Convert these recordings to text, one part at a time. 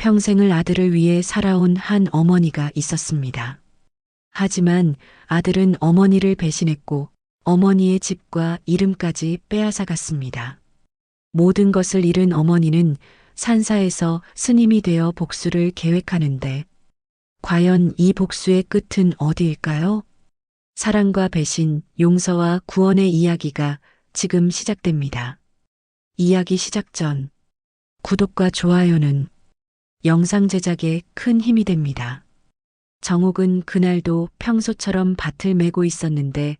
평생을 아들을 위해 살아온 한 어머니가 있었습니다. 하지만 아들은 어머니를 배신했고 어머니의 집과 이름까지 빼앗아갔습니다. 모든 것을 잃은 어머니는 산사에서 스님이 되어 복수를 계획하는데 과연 이 복수의 끝은 어디일까요? 사랑과 배신, 용서와 구원의 이야기가 지금 시작됩니다. 이야기 시작 전 구독과 좋아요는 영상 제작에 큰 힘이 됩니다. 정옥은 그날도 평소처럼 밭을 메고 있었는데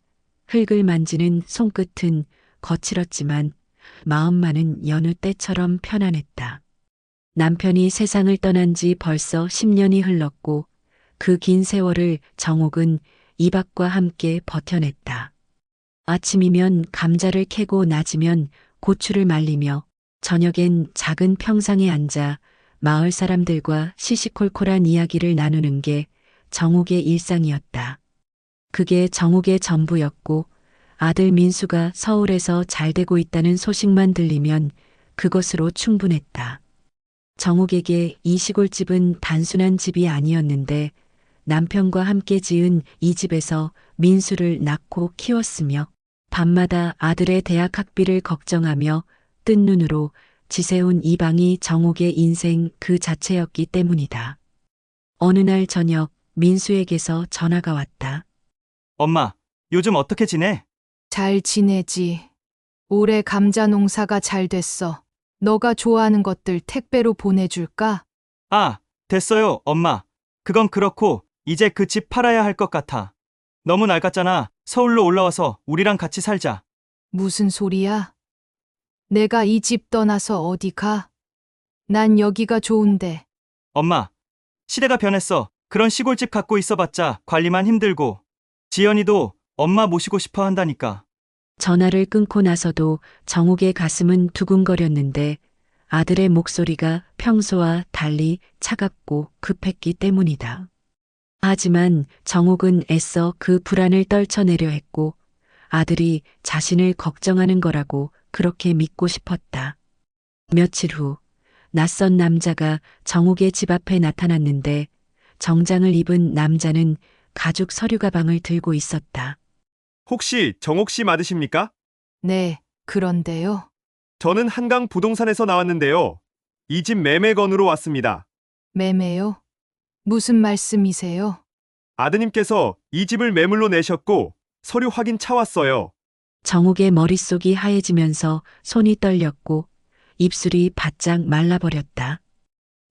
흙을 만지는 손끝은 거칠었지만 마음만은 여느 때처럼 편안했다. 남편이 세상을 떠난 지 벌써 10년이 흘렀고 그 긴 세월을 정옥은 이박과 함께 버텨냈다. 아침이면 감자를 캐고 낮이면 고추를 말리며 저녁엔 작은 평상에 앉아 마을 사람들과 시시콜콜한 이야기를 나누는 게 정옥의 일상이었다. 그게 정옥의 전부였고 아들 민수가 서울에서 잘 되고 있다는 소식만 들리면 그것으로 충분했다. 정옥에게 이 시골집은 단순한 집이 아니었는데 남편과 함께 지은 이 집에서 민수를 낳고 키웠으며 밤마다 아들의 대학 학비를 걱정하며 뜬 눈으로 지새운 이 방이 정옥의 인생 그 자체였기 때문이다. 어느 날 저녁 민수에게서 전화가 왔다. 엄마, 요즘 어떻게 지내? 잘 지내지. 올해 감자 농사가 잘 됐어. 너가 좋아하는 것들 택배로 보내줄까? 아, 됐어요, 엄마. 그건 그렇고 이제 그 집 팔아야 할 것 같아. 너무 낡았잖아. 서울로 올라와서 우리랑 같이 살자. 무슨 소리야? 내가 이 집 떠나서 어디 가? 난 여기가 좋은데. 엄마, 시대가 변했어. 그런 시골집 갖고 있어봤자 관리만 힘들고. 지연이도 엄마 모시고 싶어 한다니까. 전화를 끊고 나서도 정옥의 가슴은 두근거렸는데 아들의 목소리가 평소와 달리 차갑고 급했기 때문이다. 하지만 정옥은 애써 그 불안을 떨쳐내려 했고 아들이 자신을 걱정하는 거라고 그렇게 믿고 싶었다. 며칠 후 낯선 남자가 정옥의 집 앞에 나타났는데 정장을 입은 남자는 가죽 서류 가방을 들고 있었다. 혹시 정옥 씨 맞으십니까? 네, 그런데요. 저는 한강 부동산에서 나왔는데요. 이 집 매매 건으로 왔습니다. 매매요? 무슨 말씀이세요? 아드님께서 이 집을 매물로 내셨고 서류 확인 차 왔어요. 정옥의 머릿속이 하얘지면서 손이 떨렸고 입술이 바짝 말라버렸다.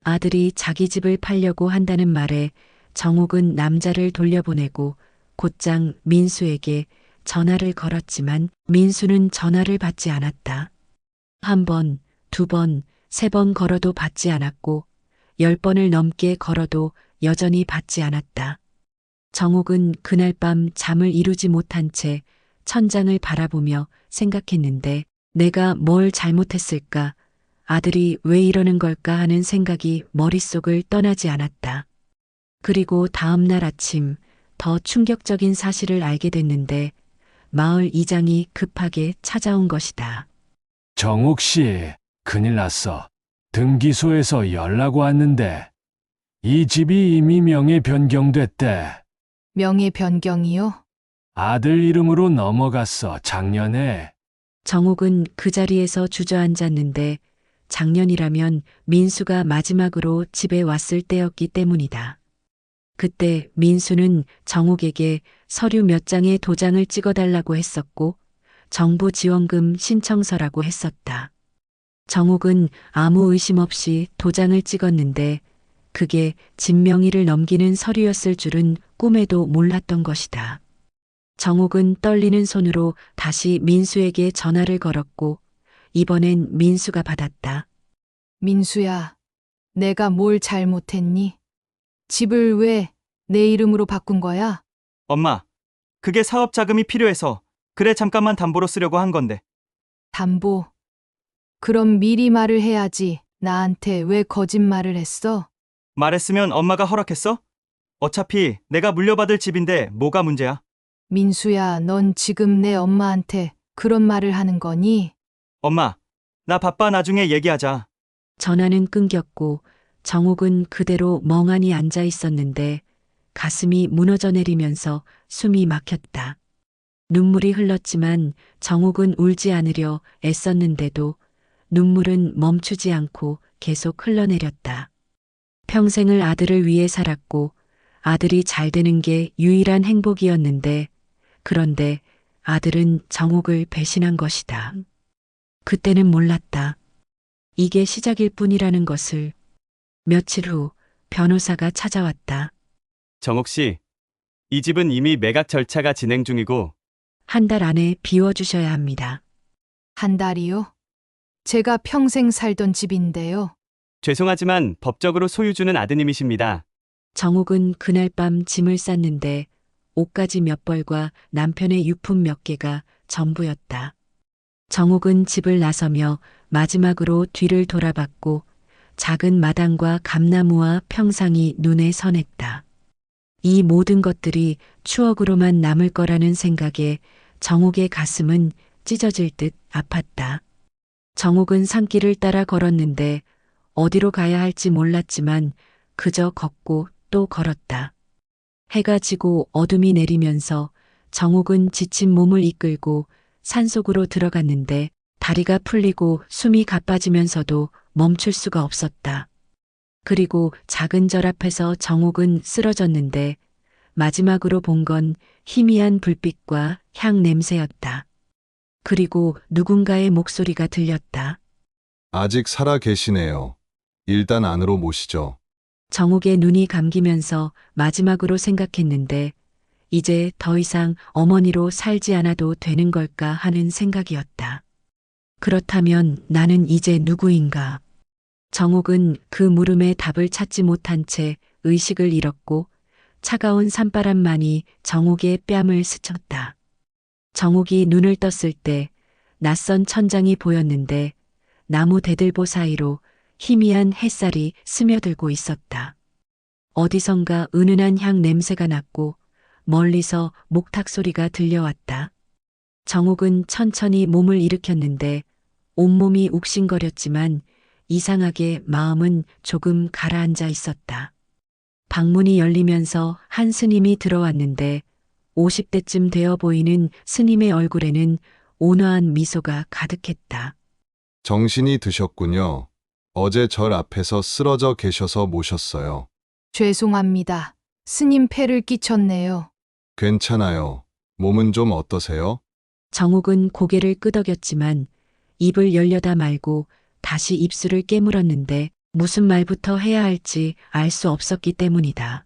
아들이 자기 집을 팔려고 한다는 말에 정옥은 남자를 돌려보내고 곧장 민수에게 전화를 걸었지만 민수는 전화를 받지 않았다. 한 번, 두 번, 세 번 걸어도 받지 않았고 10번을 넘게 걸어도 여전히 받지 않았다. 정옥은 그날 밤 잠을 이루지 못한 채 천장을 바라보며 생각했는데 내가 뭘 잘못했을까? 아들이 왜 이러는 걸까 하는 생각이 머릿속을 떠나지 않았다. 그리고 다음 날 아침 더 충격적인 사실을 알게 됐는데 마을 이장이 급하게 찾아온 것이다. 정옥 씨, 큰일 났어. 등기소에서 연락 왔는데 이 집이 이미 명의 변경됐대. 명의 변경이요? 아들 이름으로 넘어갔어, 작년에. 정옥은 그 자리에서 주저앉았는데 작년이라면 민수가 마지막으로 집에 왔을 때였기 때문이다. 그때 민수는 정옥에게 서류 몇 장의 도장을 찍어달라고 했었고 정부 지원금 신청서라고 했었다. 정옥은 아무 의심 없이 도장을 찍었는데 그게 집 명의를 넘기는 서류였을 줄은 꿈에도 몰랐던 것이다. 정옥은 떨리는 손으로 다시 민수에게 전화를 걸었고 이번엔 민수가 받았다. 민수야, 내가 뭘 잘못했니? 집을 왜 내 이름으로 바꾼 거야? 엄마, 그게 사업 자금이 필요해서 그래 잠깐만 담보로 쓰려고 한 건데. 담보. 그럼 미리 말을 해야지. 나한테 왜 거짓말을 했어? 말했으면 엄마가 허락했어? 어차피 내가 물려받을 집인데 뭐가 문제야? 민수야, 넌 지금 내 엄마한테 그런 말을 하는 거니? 엄마, 나 바빠 나중에 얘기하자. 전화는 끊겼고 정옥은 그대로 멍하니 앉아 있었는데 가슴이 무너져 내리면서 숨이 막혔다. 눈물이 흘렀지만 정옥은 울지 않으려 애썼는데도 눈물은 멈추지 않고 계속 흘러내렸다. 평생을 아들을 위해 살았고 아들이 잘 되는 게 유일한 행복이었는데 그런데 아들은 정옥을 배신한 것이다. 그때는 몰랐다. 이게 시작일 뿐이라는 것을. 며칠 후 변호사가 찾아왔다. 정옥 씨, 이 집은 이미 매각 절차가 진행 중이고 한 달 안에 비워주셔야 합니다. 한 달이요? 제가 평생 살던 집인데요. 죄송하지만 법적으로 소유주는 아드님이십니다. 정옥은 그날 밤 짐을 쌌는데 옷가지 몇 벌과 남편의 유품 몇 개가 전부였다. 정옥은 집을 나서며 마지막으로 뒤를 돌아봤고 작은 마당과 감나무와 평상이 눈에 선했다. 이 모든 것들이 추억으로만 남을 거라는 생각에 정옥의 가슴은 찢어질 듯 아팠다. 정옥은 산길을 따라 걸었는데 어디로 가야 할지 몰랐지만 그저 걷고 또 걸었다. 해가 지고 어둠이 내리면서 정옥은 지친 몸을 이끌고 산속으로 들어갔는데 다리가 풀리고 숨이 가빠지면서도 멈출 수가 없었다. 그리고 작은 절 앞에서 정옥은 쓰러졌는데 마지막으로 본 건 희미한 불빛과 향 냄새였다. 그리고 누군가의 목소리가 들렸다. 아직 살아 계시네요. 일단 안으로 모시죠. 정옥의 눈이 감기면서 마지막으로 생각했는데 이제 더 이상 어머니로 살지 않아도 되는 걸까 하는 생각이었다. 그렇다면 나는 이제 누구인가? 정옥은 그 물음에 답을 찾지 못한 채 의식을 잃었고 차가운 산바람만이 정옥의 뺨을 스쳤다. 정옥이 눈을 떴을 때 낯선 천장이 보였는데 나무 대들보 사이로 희미한 햇살이 스며들고 있었다. 어디선가 은은한 향 냄새가 났고 멀리서 목탁 소리가 들려왔다. 정옥은 천천히 몸을 일으켰는데 온몸이 욱신거렸지만 이상하게 마음은 조금 가라앉아 있었다. 방문이 열리면서 한 스님이 들어왔는데 50대쯤 되어 보이는 스님의 얼굴에는 온화한 미소가 가득했다. 정신이 드셨군요. 어제 절 앞에서 쓰러져 계셔서 모셨어요. 죄송합니다. 스님 폐를 끼쳤네요. 괜찮아요. 몸은 좀 어떠세요? 정옥은 고개를 끄덕였지만 입을 열려다 말고 다시 입술을 깨물었는데 무슨 말부터 해야 할지 알 수 없었기 때문이다.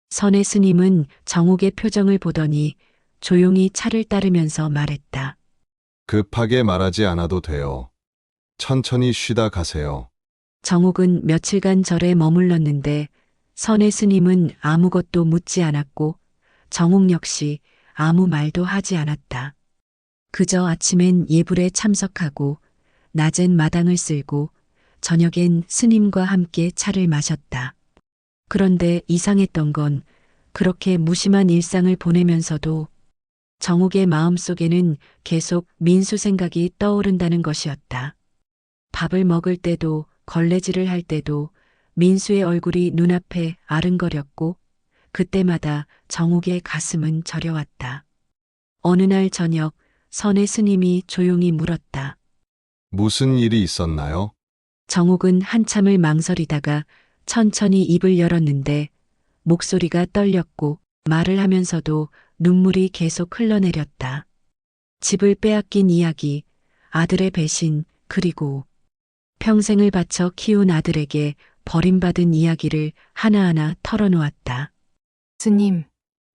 선의 스님은 정옥의 표정을 보더니 조용히 차를 따르면서 말했다. 급하게 말하지 않아도 돼요. 천천히 쉬다 가세요. 정옥은 며칠간 절에 머물렀는데 선의 스님은 아무것도 묻지 않았고 정옥 역시 아무 말도 하지 않았다. 그저 아침엔 예불에 참석하고 낮엔 마당을 쓸고 저녁엔 스님과 함께 차를 마셨다. 그런데 이상했던 건 그렇게 무심한 일상을 보내면서도 정옥의 마음속에는 계속 민수 생각이 떠오른다는 것이었다. 밥을 먹을 때도 걸레질을 할 때도 민수의 얼굴이 눈앞에 아른거렸고 그때마다 정옥의 가슴은 저려왔다. 어느 날 저녁 선의 스님이 조용히 물었다. 무슨 일이 있었나요? 정옥은 한참을 망설이다가 천천히 입을 열었는데 목소리가 떨렸고 말을 하면서도 눈물이 계속 흘러내렸다. 집을 빼앗긴 이야기, 아들의 배신, 그리고 평생을 바쳐 키운 아들에게 버림받은 이야기를 하나하나 털어놓았다. 스님,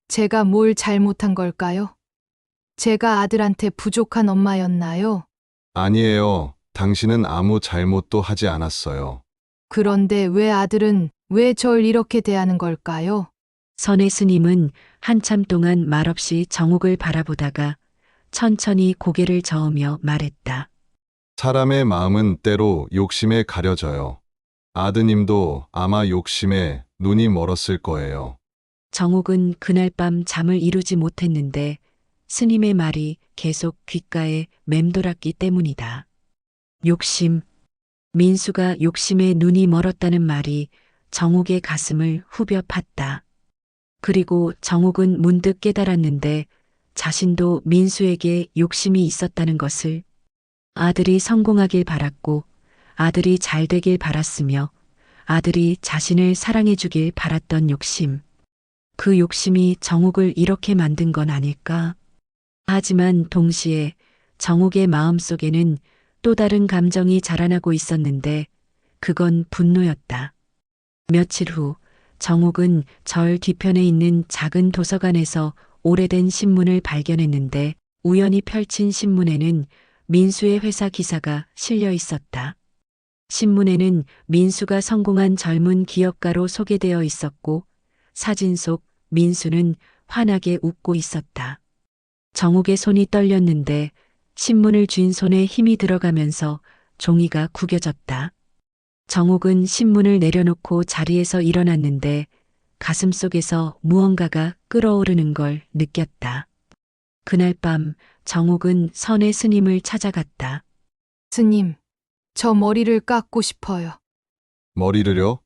제가 뭘 잘못한 걸까요? 제가 아들한테 부족한 엄마였나요? 아니에요. 당신은 아무 잘못도 하지 않았어요. 그런데 왜 아들은 왜 절 이렇게 대하는 걸까요? 선의 스님은 한참 동안 말없이 정옥을 바라보다가 천천히 고개를 저으며 말했다. 사람의 마음은 때로 욕심에 가려져요. 아드님도 아마 욕심에 눈이 멀었을 거예요. 정옥은 그날 밤 잠을 이루지 못했는데 스님의 말이 계속 귓가에 맴돌았기 때문이다. 욕심, 민수가 욕심에 눈이 멀었다는 말이 정옥의 가슴을 후벼 팠다. 그리고 정옥은 문득 깨달았는데 자신도 민수에게 욕심이 있었다는 것을. 아들이 성공하길 바랐고 아들이 잘 되길 바랐으며 아들이 자신을 사랑해 주길 바랐던 욕심. 그 욕심이 정옥을 이렇게 만든 건 아닐까? 하지만 동시에 정옥의 마음속에는 또 다른 감정이 자라나고 있었는데 그건 분노였다. 며칠 후 정옥은 절 뒤편에 있는 작은 도서관에서 오래된 신문을 발견했는데 우연히 펼친 신문에는 민수의 회사 기사가 실려 있었다. 신문에는 민수가 성공한 젊은 기업가로 소개되어 있었고 사진 속 민수는 환하게 웃고 있었다. 정옥의 손이 떨렸는데 신문을 쥔 손에 힘이 들어가면서 종이가 구겨졌다. 정옥은 신문을 내려놓고 자리에서 일어났는데 가슴속에서 무언가가 끓어오르는 걸 느꼈다. 그날 밤 정옥은 선의 스님을 찾아갔다. 스님, 저 머리를 깎고 싶어요. 머리를요?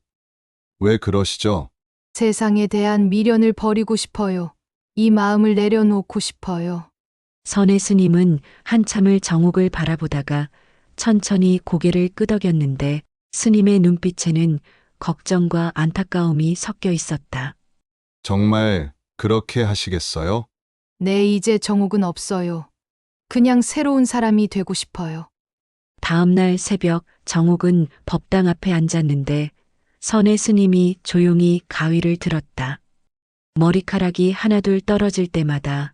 왜 그러시죠? 세상에 대한 미련을 버리고 싶어요. 이 마음을 내려놓고 싶어요. 선의 스님은 한참을 정옥을 바라보다가 천천히 고개를 끄덕였는데 스님의 눈빛에는 걱정과 안타까움이 섞여 있었다. 정말 그렇게 하시겠어요? 네, 이제 정옥은 없어요. 그냥 새로운 사람이 되고 싶어요. 다음 날 새벽 정옥은 법당 앞에 앉았는데 선의 스님이 조용히 가위를 들었다. 머리카락이 하나둘 떨어질 때마다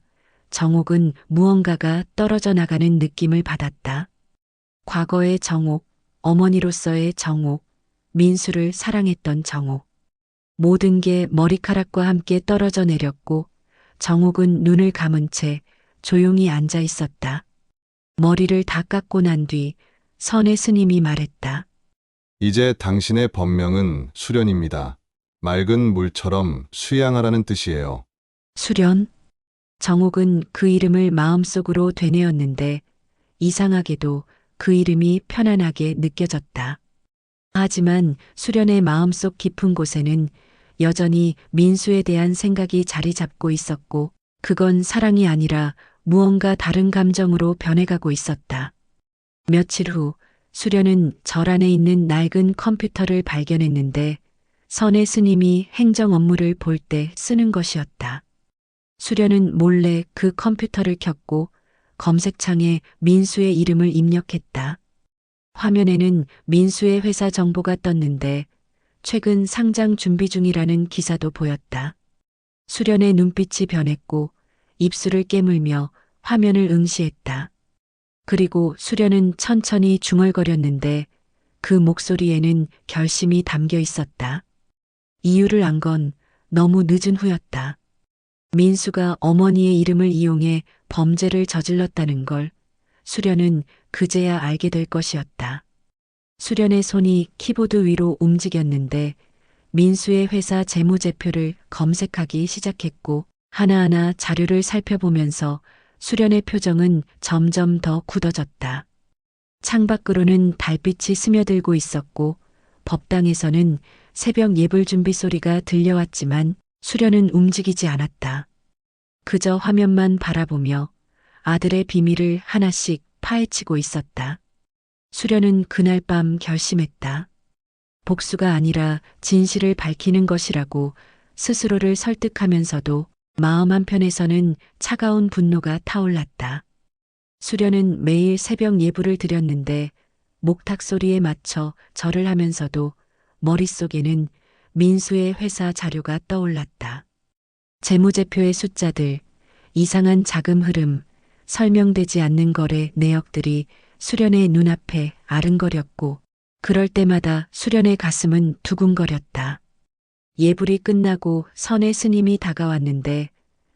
정옥은 무언가가 떨어져 나가는 느낌을 받았다. 과거의 정옥, 어머니로서의 정옥, 민수를 사랑했던 정옥. 모든 게 머리카락과 함께 떨어져 내렸고 정옥은 눈을 감은 채 조용히 앉아 있었다. 머리를 다 깎고 난 뒤 선의 스님이 말했다. 이제 당신의 법명은 수련입니다. 맑은 물처럼 수양하라는 뜻이에요. 수련? 정옥은 그 이름을 마음속으로 되뇌었는데 이상하게도 그 이름이 편안하게 느껴졌다. 하지만 수련의 마음속 깊은 곳에는 여전히 민수에 대한 생각이 자리 잡고 있었고 그건 사랑이 아니라 무언가 다른 감정으로 변해가고 있었다. 며칠 후 수련은 절 안에 있는 낡은 컴퓨터를 발견했는데 선의 스님이 행정 업무를 볼 때 쓰는 것이었다. 수련은 몰래 그 컴퓨터를 켰고 검색창에 민수의 이름을 입력했다. 화면에는 민수의 회사 정보가 떴는데 최근 상장 준비 중이라는 기사도 보였다. 수련의 눈빛이 변했고 입술을 깨물며 화면을 응시했다. 그리고 수련은 천천히 중얼거렸는데 그 목소리에는 결심이 담겨 있었다. 이유를 안 건 너무 늦은 후였다. 민수가 어머니의 이름을 이용해 범죄를 저질렀다는 걸 수련은 그제야 알게 될 것이었다. 수련의 손이 키보드 위로 움직였는데 민수의 회사 재무제표를 검색하기 시작했고 하나하나 자료를 살펴보면서 수련의 표정은 점점 더 굳어졌다. 창밖으로는 달빛이 스며들고 있었고 법당에서는 새벽 예불 준비 소리가 들려왔지만 수련은 움직이지 않았다. 그저 화면만 바라보며 아들의 비밀을 하나씩 파헤치고 있었다. 수련은 그날 밤 결심했다. 복수가 아니라 진실을 밝히는 것이라고 스스로를 설득하면서도 마음 한편에서는 차가운 분노가 타올랐다. 수련은 매일 새벽 예불을 드렸는데 목탁 소리에 맞춰 절을 하면서도 머릿속에는 민수의 회사 자료가 떠올랐다. 재무제표의 숫자들, 이상한 자금 흐름, 설명되지 않는 거래 내역들이 수련의 눈앞에 아른거렸고 그럴 때마다 수련의 가슴은 두근거렸다. 예불이 끝나고 선의 스님이 다가왔는데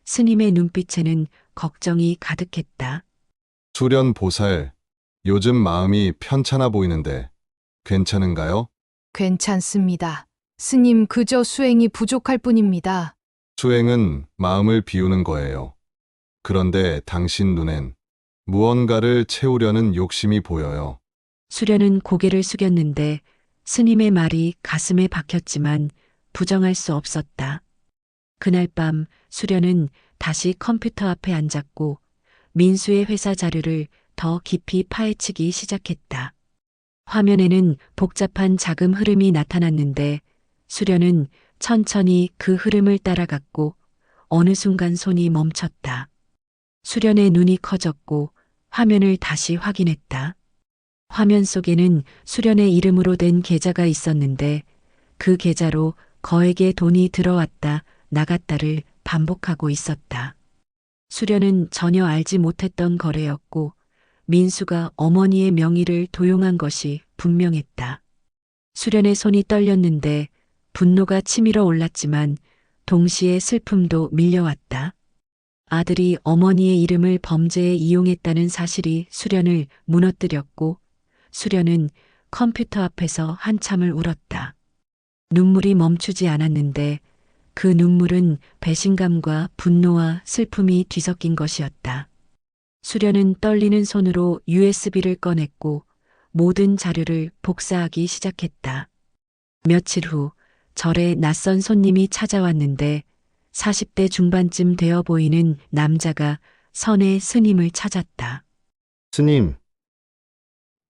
스님의 눈빛에는 걱정이 가득했다. 수련 보살, 요즘 마음이 편찮아 보이는데 괜찮은가요? 괜찮습니다. 스님, 그저 수행이 부족할 뿐입니다. 수행은 마음을 비우는 거예요. 그런데 당신 눈엔 무언가를 채우려는 욕심이 보여요. 수련은 고개를 숙였는데 스님의 말이 가슴에 박혔지만 부정할 수 없었다. 그날 밤 수련은 다시 컴퓨터 앞에 앉았고 민수의 회사 자료를 더 깊이 파헤치기 시작했다. 화면에는 복잡한 자금 흐름이 나타났는데 수련은 천천히 그 흐름을 따라갔고 어느 순간 손이 멈췄다. 수련의 눈이 커졌고 화면을 다시 확인했다. 화면 속에는 수련의 이름으로 된 계좌가 있었는데 그 계좌로 거액의 돈이 들어왔다 나갔다를 반복하고 있었다. 수련은 전혀 알지 못했던 거래였고 민수가 어머니의 명의를 도용한 것이 분명했다. 수련의 손이 떨렸는데 분노가 치밀어 올랐지만 동시에 슬픔도 밀려왔다. 아들이 어머니의 이름을 범죄에 이용했다는 사실이 수련을 무너뜨렸고 수련은 컴퓨터 앞에서 한참을 울었다. 눈물이 멈추지 않았는데 그 눈물은 배신감과 분노와 슬픔이 뒤섞인 것이었다. 수련은 떨리는 손으로 USB를 꺼냈고 모든 자료를 복사하기 시작했다. 며칠 후 절에 낯선 손님이 찾아왔는데 40대 중반쯤 되어 보이는 남자가 선의 스님을 찾았다. 스님,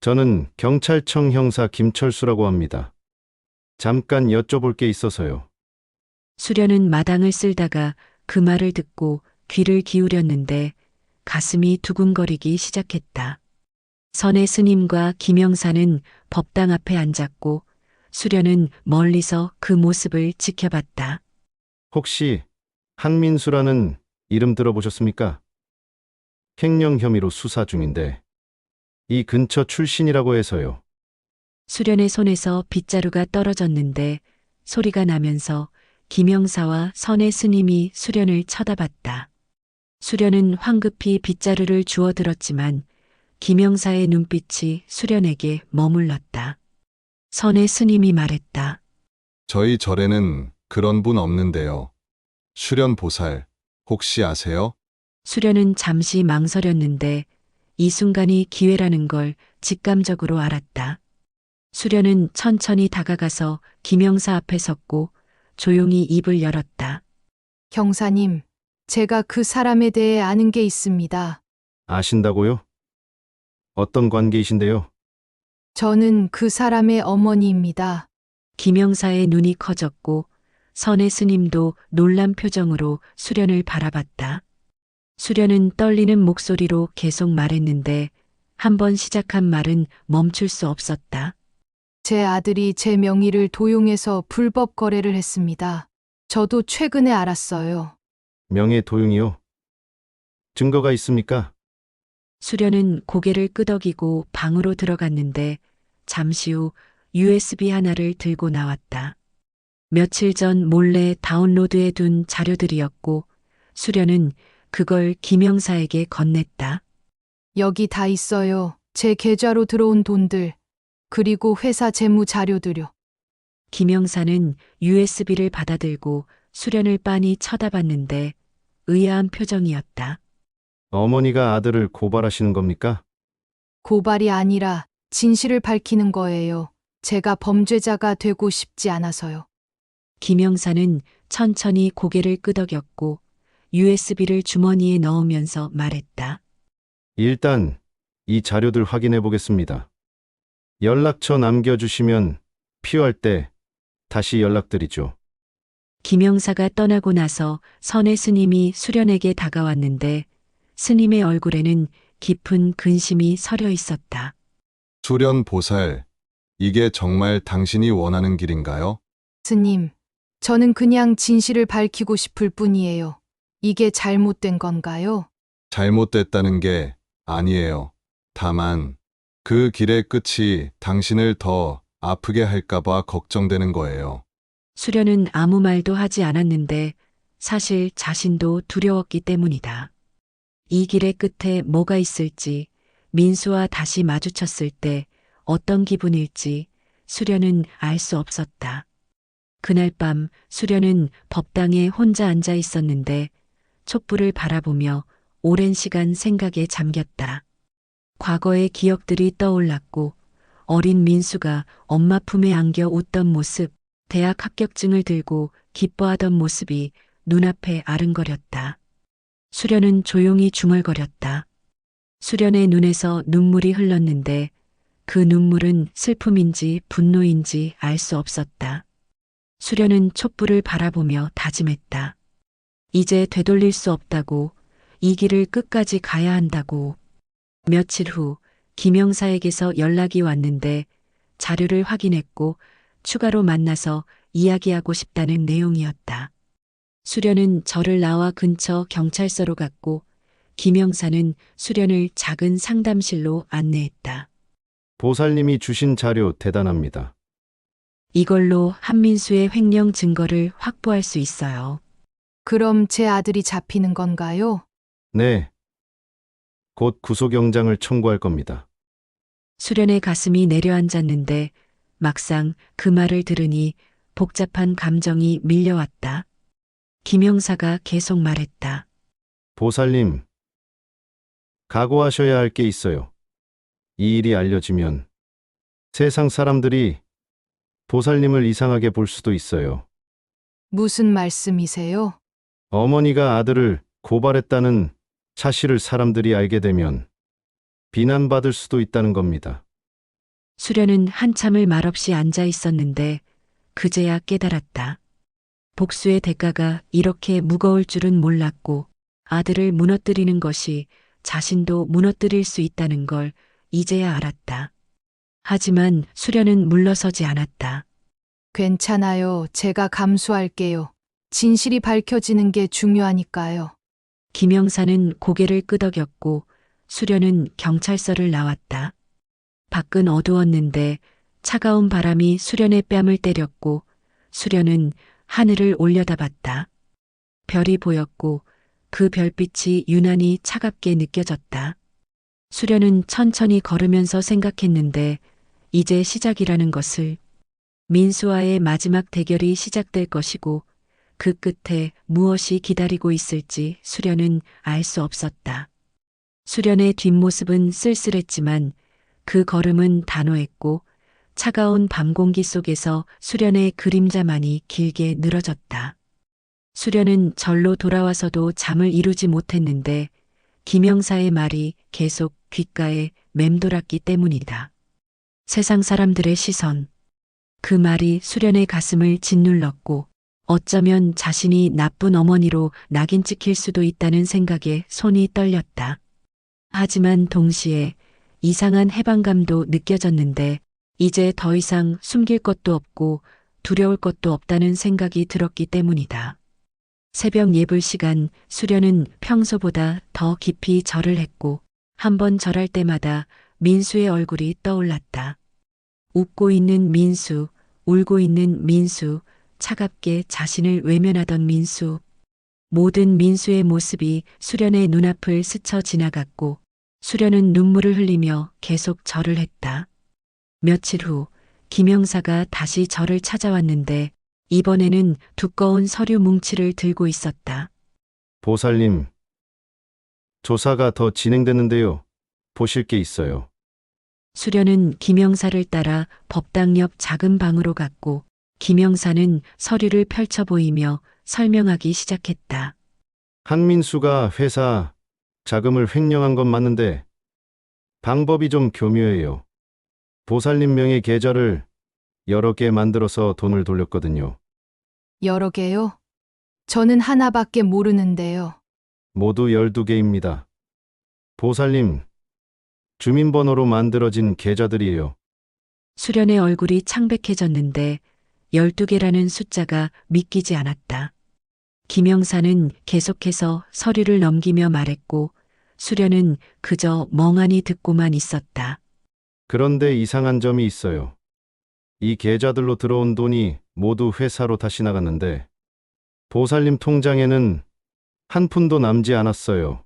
저는 경찰청 형사 김철수라고 합니다. 잠깐 여쭤볼 게 있어서요. 수련은 마당을 쓸다가 그 말을 듣고 귀를 기울였는데 가슴이 두근거리기 시작했다. 선의 스님과 김영사는 법당 앞에 앉았고 수련은 멀리서 그 모습을 지켜봤다. 혹시 한민수라는 이름 들어보셨습니까? 횡령 혐의로 수사 중인데 이 근처 출신이라고 해서요. 수련의 손에서 빗자루가 떨어졌는데 소리가 나면서 김영사와 선의 스님이 수련을 쳐다봤다. 수련은 황급히 빗자루를 주워들었지만 김영사의 눈빛이 수련에게 머물렀다. 선의 스님이 말했다. 저희 절에는 그런 분 없는데요. 수련 보살, 혹시 아세요? 수련은 잠시 망설였는데 이 순간이 기회라는 걸 직감적으로 알았다. 수련은 천천히 다가가서 김영사 앞에 섰고 조용히 입을 열었다. 형사님, 제가 그 사람에 대해 아는 게 있습니다. 아신다고요? 어떤 관계이신데요? 저는 그 사람의 어머니입니다. 김영사의 눈이 커졌고 선의 스님도 놀란 표정으로 수련을 바라봤다. 수련은 떨리는 목소리로 계속 말했는데 한 번 시작한 말은 멈출 수 없었다. 제 아들이 제 명의를 도용해서 불법 거래를 했습니다. 저도 최근에 알았어요. 명예 도용이요? 증거가 있습니까? 수련은 고개를 끄덕이고 방으로 들어갔는데 잠시 후 USB 하나를 들고 나왔다. 며칠 전 몰래 다운로드해 둔 자료들이었고 수련은 그걸 김영사에게 건넸다. 여기 다 있어요. 제 계좌로 들어온 돈들, 그리고 회사 재무 자료들요. 김영사는 USB를 받아들고 수련을 빤히 쳐다봤는데 의아한 표정이었다. 어머니가 아들을 고발하시는 겁니까? 고발이 아니라 진실을 밝히는 거예요. 제가 범죄자가 되고 싶지 않아서요. 김영사는 천천히 고개를 끄덕였고 USB를 주머니에 넣으면서 말했다. 일단 이 자료들 확인해 보겠습니다. 연락처 남겨주시면 필요할 때 다시 연락드리죠. 김영사가 떠나고 나서 선의 스님이 수련에게 다가왔는데 스님의 얼굴에는 깊은 근심이 서려 있었다. 수련 보살, 이게 정말 당신이 원하는 길인가요? 스님, 저는 그냥 진실을 밝히고 싶을 뿐이에요. 이게 잘못된 건가요? 잘못됐다는 게 아니에요. 다만 그 길의 끝이 당신을 더 아프게 할까봐 걱정되는 거예요. 수련은 아무 말도 하지 않았는데 사실 자신도 두려웠기 때문이다. 이 길의 끝에 뭐가 있을지, 민수와 다시 마주쳤을 때 어떤 기분일지 수련은 알 수 없었다. 그날 밤 수련은 법당에 혼자 앉아 있었는데 촛불을 바라보며 오랜 시간 생각에 잠겼다. 과거의 기억들이 떠올랐고 어린 민수가 엄마 품에 안겨 웃던 모습, 대학 합격증을 들고 기뻐하던 모습이 눈앞에 아른거렸다. 수련은 조용히 중얼거렸다. 수련의 눈에서 눈물이 흘렀는데 그 눈물은 슬픔인지 분노인지 알 수 없었다. 수련은 촛불을 바라보며 다짐했다. 이제 되돌릴 수 없다고, 이 길을 끝까지 가야 한다고. 며칠 후 김영사에게서 연락이 왔는데 자료를 확인했고 추가로 만나서 이야기하고 싶다는 내용이었다. 수련은 저를 나와 근처 경찰서로 갔고 김영사는 수련을 작은 상담실로 안내했다. 보살님이 주신 자료 대단합니다. 이걸로 한민수의 횡령 증거를 확보할 수 있어요. 그럼 제 아들이 잡히는 건가요? 네. 곧 구속영장을 청구할 겁니다. 수련의 가슴이 내려앉았는데 막상 그 말을 들으니 복잡한 감정이 밀려왔다. 김영사가 계속 말했다. 보살님, 각오하셔야 할 게 있어요. 이 일이 알려지면 세상 사람들이 보살님을 이상하게 볼 수도 있어요. 무슨 말씀이세요? 어머니가 아들을 고발했다는 사실을 사람들이 알게 되면 비난받을 수도 있다는 겁니다. 수련은 한참을 말없이 앉아 있었는데 그제야 깨달았다. 복수의 대가가 이렇게 무거울 줄은 몰랐고 아들을 무너뜨리는 것이 자신도 무너뜨릴 수 있다는 걸 이제야 알았다. 하지만 수련은 물러서지 않았다. 괜찮아요. 제가 감수할게요. 진실이 밝혀지는 게 중요하니까요. 김영사는 고개를 끄덕였고 수련은 경찰서를 나왔다. 밖은 어두웠는데 차가운 바람이 수련의 뺨을 때렸고 수련은 하늘을 올려다봤다. 별이 보였고 그 별빛이 유난히 차갑게 느껴졌다. 수련은 천천히 걸으면서 생각했는데 이제 시작이라는 것을, 민수와의 마지막 대결이 시작될 것이고 그 끝에 무엇이 기다리고 있을지 수련은 알 수 없었다. 수련의 뒷모습은 쓸쓸했지만 그 걸음은 단호했고 차가운 밤 공기 속에서 수련의 그림자만이 길게 늘어졌다. 수련은 절로 돌아와서도 잠을 이루지 못했는데 김영사의 말이 계속 귓가에 맴돌았기 때문이다. 세상 사람들의 시선. 그 말이 수련의 가슴을 짓눌렀고 어쩌면 자신이 나쁜 어머니로 낙인 찍힐 수도 있다는 생각에 손이 떨렸다. 하지만 동시에 이상한 해방감도 느껴졌는데 이제 더 이상 숨길 것도 없고 두려울 것도 없다는 생각이 들었기 때문이다. 새벽 예불 시간 수련은 평소보다 더 깊이 절을 했고 한 번 절할 때마다 민수의 얼굴이 떠올랐다. 웃고 있는 민수, 울고 있는 민수, 차갑게 자신을 외면하던 민수. 모든 민수의 모습이 수련의 눈앞을 스쳐 지나갔고 수련은 눈물을 흘리며 계속 절을 했다. 며칠 후 김영사가 다시 절을 찾아왔는데 이번에는 두꺼운 서류 뭉치를 들고 있었다. 보살님, 조사가 더 진행되는데요. 보실 게 있어요. 수련은 김영사를 따라 법당 옆 작은 방으로 갔고 김영사는 서류를 펼쳐 보이며 설명하기 시작했다. 한민수가 회사 자금을 횡령한 건 맞는데 방법이 좀 교묘해요. 보살님 명의 계좌를 여러 개 만들어서 돈을 돌렸거든요. 여러 개요? 저는 하나밖에 모르는데요. 모두 12개입니다. 보살님, 주민번호로 만들어진 계좌들이에요. 수련의 얼굴이 창백해졌는데 12개라는 숫자가 믿기지 않았다. 김영사는 계속해서 서류를 넘기며 말했고 수련은 그저 멍하니 듣고만 있었다. 그런데 이상한 점이 있어요. 이 계좌들로 들어온 돈이 모두 회사로 다시 나갔는데 보살님 통장에는 한 푼도 남지 않았어요.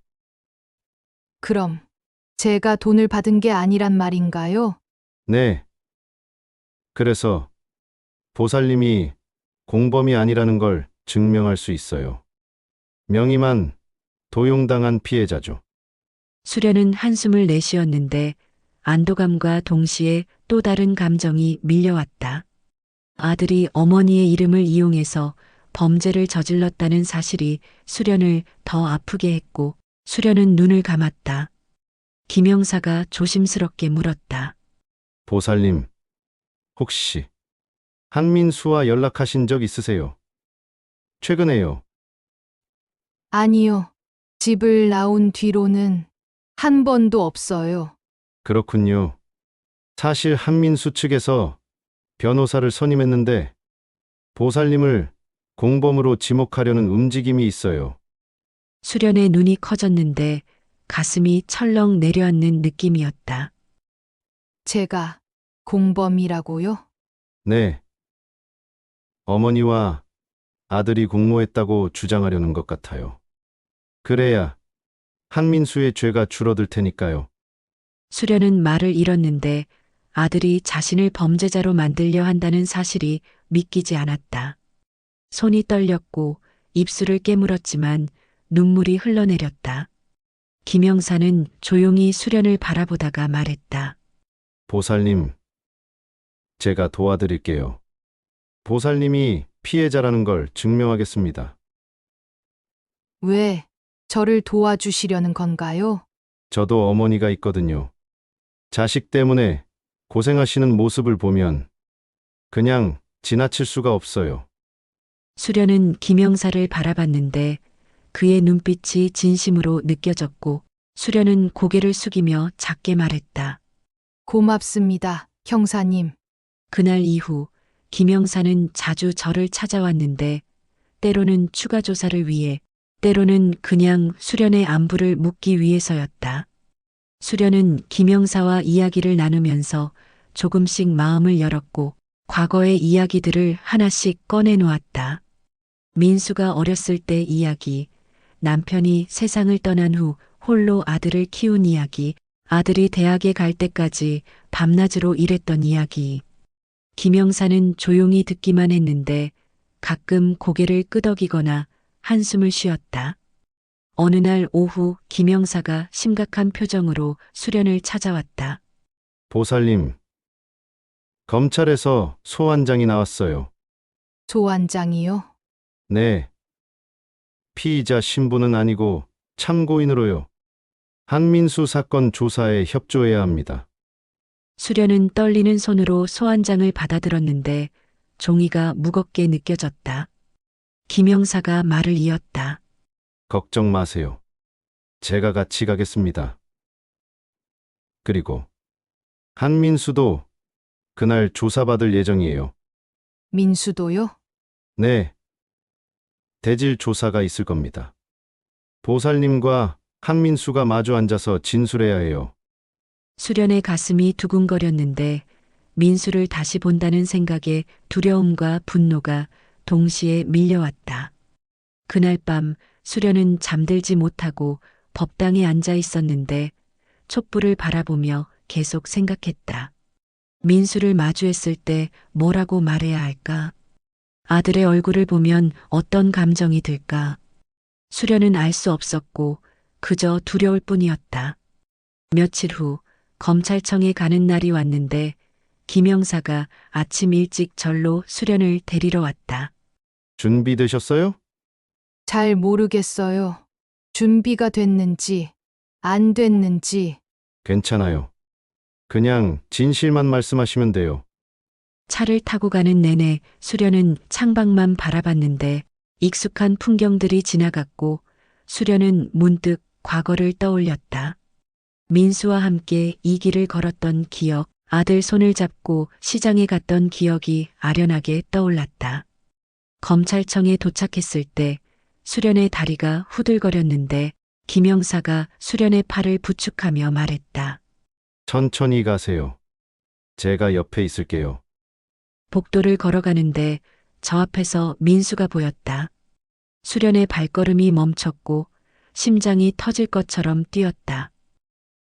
그럼 제가 돈을 받은 게 아니란 말인가요? 네. 그래서 보살님이 공범이 아니라는 걸 증명할 수 있어요. 명의만 도용당한 피해자죠. 수련은 한숨을 내쉬었는데 안도감과 동시에 또 다른 감정이 밀려왔다. 아들이 어머니의 이름을 이용해서 범죄를 저질렀다는 사실이 수련을 더 아프게 했고 수련은 눈을 감았다. 김영사가 조심스럽게 물었다. 보살님, 혹시 한민수와 연락하신 적 있으세요? 최근에요. 아니요. 집을 나온 뒤로는 한 번도 없어요. 그렇군요. 사실 한민수 측에서 변호사를 선임했는데 보살님을 공범으로 지목하려는 움직임이 있어요. 수련의 눈이 커졌는데 가슴이 철렁 내려앉는 느낌이었다. 제가 공범이라고요? 네. 어머니와 아들이 공모했다고 주장하려는 것 같아요. 그래야 한민수의 죄가 줄어들 테니까요. 수련은 말을 잃었는데 아들이 자신을 범죄자로 만들려 한다는 사실이 믿기지 않았다. 손이 떨렸고 입술을 깨물었지만 눈물이 흘러내렸다. 김영사는 조용히 수련을 바라보다가 말했다. 보살님, 제가 도와드릴게요. 보살님이 피해자라는 걸 증명하겠습니다. 왜 저를 도와주시려는 건가요? 저도 어머니가 있거든요. 자식 때문에 고생하시는 모습을 보면 그냥 지나칠 수가 없어요. 수련은 김영사를 바라봤는데 그의 눈빛이 진심으로 느껴졌고 수련은 고개를 숙이며 작게 말했다. 고맙습니다, 형사님. 그날 이후 김영사는 자주 저를 찾아왔는데 때로는 추가 조사를 위해 때로는 그냥 수련의 안부를 묻기 위해서였다. 수련은 김영사와 이야기를 나누면서 조금씩 마음을 열었고 과거의 이야기들을 하나씩 꺼내놓았다. 민수가 어렸을 때 이야기, 남편이 세상을 떠난 후 홀로 아들을 키운 이야기, 아들이 대학에 갈 때까지 밤낮으로 일했던 이야기. 김영사는 조용히 듣기만 했는데 가끔 고개를 끄덕이거나 한숨을 쉬었다. 어느 날 오후 김영사가 심각한 표정으로 수련을 찾아왔다. 보살님, 검찰에서 소환장이 나왔어요. 소환장이요? 네. 피의자 신분은 아니고 참고인으로요. 한민수 사건 조사에 협조해야 합니다. 수련은 떨리는 손으로 소환장을 받아들었는데 종이가 무겁게 느껴졌다. 김영사가 말을 이었다. 걱정 마세요. 제가 같이 가겠습니다. 그리고 한민수도 그날 조사받을 예정이에요. 민수도요? 네. 대질 조사가 있을 겁니다. 보살님과 한민수가 마주 앉아서 진술해야 해요. 수련의 가슴이 두근거렸는데 민수를 다시 본다는 생각에 두려움과 분노가 동시에 밀려왔다. 그날 밤 수련은 잠들지 못하고 법당에 앉아 있었는데 촛불을 바라보며 계속 생각했다. 민수를 마주했을 때 뭐라고 말해야 할까? 아들의 얼굴을 보면 어떤 감정이 들까? 수련은 알 수 없었고 그저 두려울 뿐이었다. 며칠 후 검찰청에 가는 날이 왔는데 김영사가 아침 일찍 절로 수련을 데리러 왔다. 준비되셨어요? 잘 모르겠어요. 준비가 됐는지, 안 됐는지. 괜찮아요. 그냥 진실만 말씀하시면 돼요. 차를 타고 가는 내내 수련은 창밖만 바라봤는데 익숙한 풍경들이 지나갔고 수련은 문득 과거를 떠올렸다. 민수와 함께 이 길을 걸었던 기억, 아들 손을 잡고 시장에 갔던 기억이 아련하게 떠올랐다. 검찰청에 도착했을 때 수련의 다리가 후들거렸는데 김영사가 수련의 팔을 부축하며 말했다. 천천히 가세요. 제가 옆에 있을게요. 복도를 걸어가는데 저 앞에서 민수가 보였다. 수련의 발걸음이 멈췄고 심장이 터질 것처럼 뛰었다.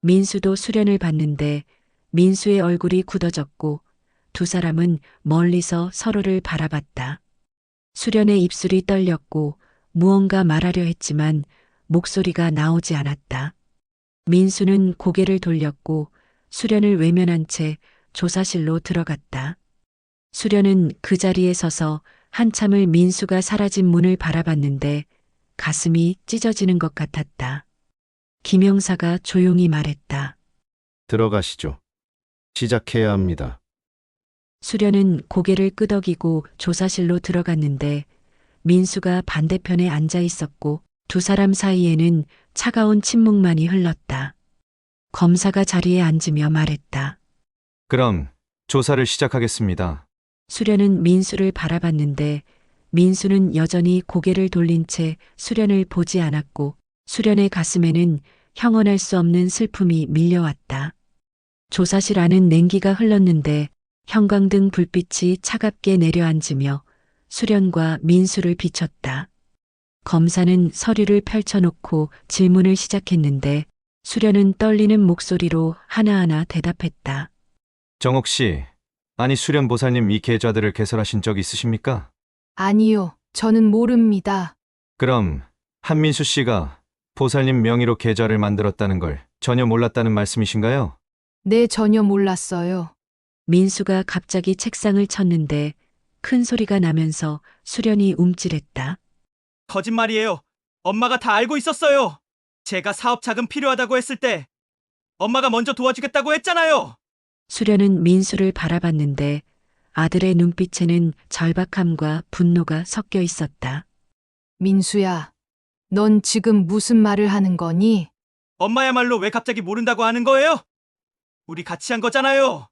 민수도 수련을 봤는데 민수의 얼굴이 굳어졌고 두 사람은 멀리서 서로를 바라봤다. 수련의 입술이 떨렸고 무언가 말하려 했지만 목소리가 나오지 않았다. 민수는 고개를 돌렸고 수련을 외면한 채 조사실로 들어갔다. 수련은 그 자리에 서서 한참을 민수가 사라진 문을 바라봤는데 가슴이 찢어지는 것 같았다. 김영사가 조용히 말했다. 들어가시죠. 시작해야 합니다. 수련은 고개를 끄덕이고 조사실로 들어갔는데 민수가 반대편에 앉아 있었고 두 사람 사이에는 차가운 침묵만이 흘렀다. 검사가 자리에 앉으며 말했다. 그럼 조사를 시작하겠습니다. 수련은 민수를 바라봤는데 민수는 여전히 고개를 돌린 채 수련을 보지 않았고 수련의 가슴에는 형언할 수 없는 슬픔이 밀려왔다. 조사실 안은 냉기가 흘렀는데 형광등 불빛이 차갑게 내려앉으며 수련과 민수를 비췄다. 검사는 서류를 펼쳐놓고 질문을 시작했는데 수련은 떨리는 목소리로 하나하나 대답했다. 정옥 씨, 아니 수련 보살님 이 계좌들을 개설하신 적 있으십니까? 아니요, 저는 모릅니다. 그럼 한민수 씨가 보살님 명의로 계좌를 만들었다는 걸 전혀 몰랐다는 말씀이신가요? 네, 전혀 몰랐어요. 민수가 갑자기 책상을 쳤는데 큰 소리가 나면서 수련이 움찔했다. 거짓말이에요. 엄마가 다 알고 있었어요. 제가 사업 자금 필요하다고 했을 때 엄마가 먼저 도와주겠다고 했잖아요. 수련은 민수를 바라봤는데 아들의 눈빛에는 절박함과 분노가 섞여 있었다. 민수야, 넌 지금 무슨 말을 하는 거니? 엄마야말로 왜 갑자기 모른다고 하는 거예요? 우리 같이 한 거잖아요.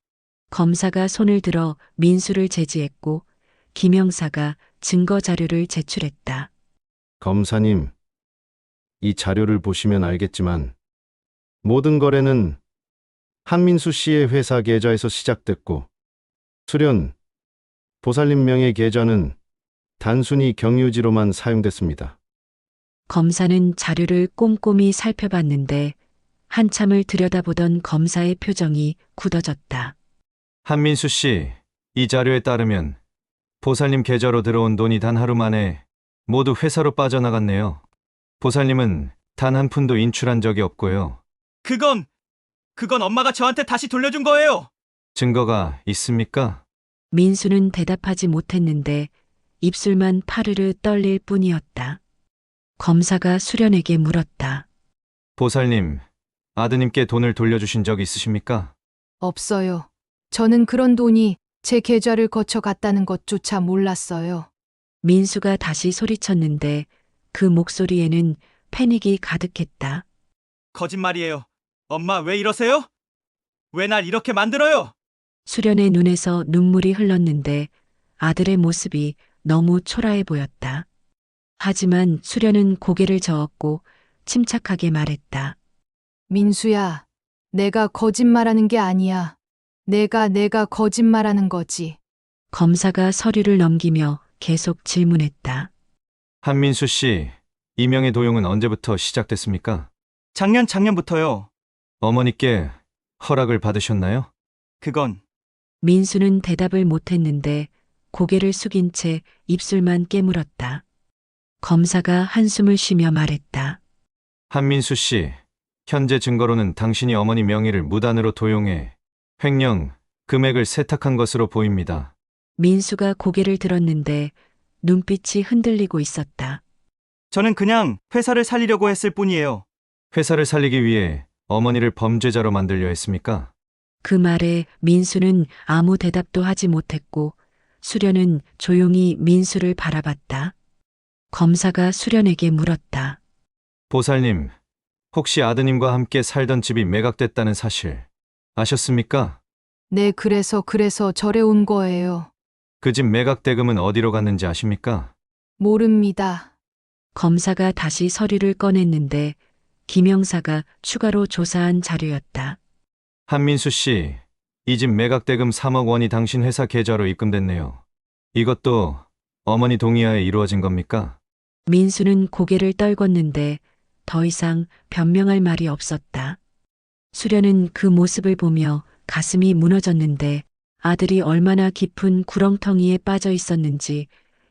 검사가 손을 들어 민수를 제지했고 김영사가 증거 자료를 제출했다. 검사님, 이 자료를 보시면 알겠지만 모든 거래는 한민수 씨의 회사 계좌에서 시작됐고 수련, 보살님 명의 계좌는 단순히 경유지로만 사용됐습니다. 검사는 자료를 꼼꼼히 살펴봤는데 한참을 들여다보던 검사의 표정이 굳어졌다. 한민수 씨, 이 자료에 따르면 보살님 계좌로 들어온 돈이 단 하루 만에 모두 회사로 빠져나갔네요. 보살님은 단 한 푼도 인출한 적이 없고요. 그건 엄마가 저한테 다시 돌려준 거예요. 증거가 있습니까? 민수는 대답하지 못했는데 입술만 파르르 떨릴 뿐이었다. 검사가 수련에게 물었다. 보살님, 아드님께 돈을 돌려주신 적 있으십니까? 없어요. 저는 그런 돈이 제 계좌를 거쳐 갔다는 것조차 몰랐어요. 민수가 다시 소리쳤는데 그 목소리에는 패닉이 가득했다. 거짓말이에요. 엄마 왜 이러세요? 왜 날 이렇게 만들어요? 수련의 눈에서 눈물이 흘렀는데 아들의 모습이 너무 초라해 보였다. 하지만 수련은 고개를 저었고 침착하게 말했다. 민수야, 내가 거짓말하는 게 아니야. 내가 거짓말하는 거지. 검사가 서류를 넘기며 계속 질문했다. 한민수 씨, 이명의 도용은 언제부터 시작됐습니까? 작년부터요. 어머니께 허락을 받으셨나요? 그건 민수는 대답을 못했는데 고개를 숙인 채 입술만 깨물었다. 검사가 한숨을 쉬며 말했다. 한민수 씨, 현재 증거로는 당신이 어머니 명의를 무단으로 도용해 횡령 금액을 세탁한 것으로 보입니다. 민수가 고개를 들었는데 눈빛이 흔들리고 있었다. 저는 그냥 회사를 살리려고 했을 뿐이에요. 회사를 살리기 위해 어머니를 범죄자로 만들려 했습니까? 그 말에 민수는 아무 대답도 하지 못했고 수련은 조용히 민수를 바라봤다. 검사가 수련에게 물었다. 보살님, 혹시 아드님과 함께 살던 집이 매각됐다는 사실 아셨습니까? 네, 그래서 절에 온 거예요. 그 집 매각 대금은 어디로 갔는지 아십니까? 모릅니다. 검사가 다시 서류를 꺼냈는데 김영사가 추가로 조사한 자료였다. 한민수 씨, 이 집 매각 대금 3억 원이 당신 회사 계좌로 입금됐네요. 이것도 어머니 동의하에 이루어진 겁니까? 민수는 고개를 떨궜는데 더 이상 변명할 말이 없었다. 수련은 그 모습을 보며 가슴이 무너졌는데 아들이 얼마나 깊은 구렁텅이에 빠져 있었는지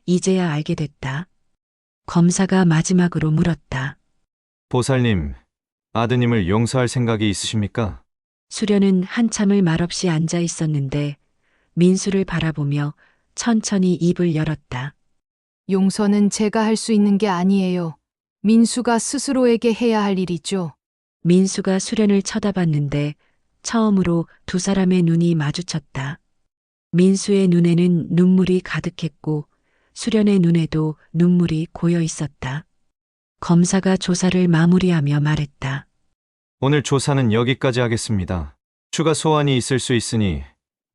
이제야 알게 됐다. 검사가 마지막으로 물었다. 보살님, 아드님을 용서할 생각이 있으십니까? 수련은 한참을 말없이 앉아 있었는데 민수를 바라보며 천천히 입을 열었다. 용서는 제가 할 수 있는 게 아니에요. 민수가 스스로에게 해야 할 일이죠. 민수가 수련을 쳐다봤는데 처음으로 두 사람의 눈이 마주쳤다. 민수의 눈에는 눈물이 가득했고 수련의 눈에도 눈물이 고여 있었다. 검사가 조사를 마무리하며 말했다. 오늘 조사는 여기까지 하겠습니다. 추가 소환이 있을 수 있으니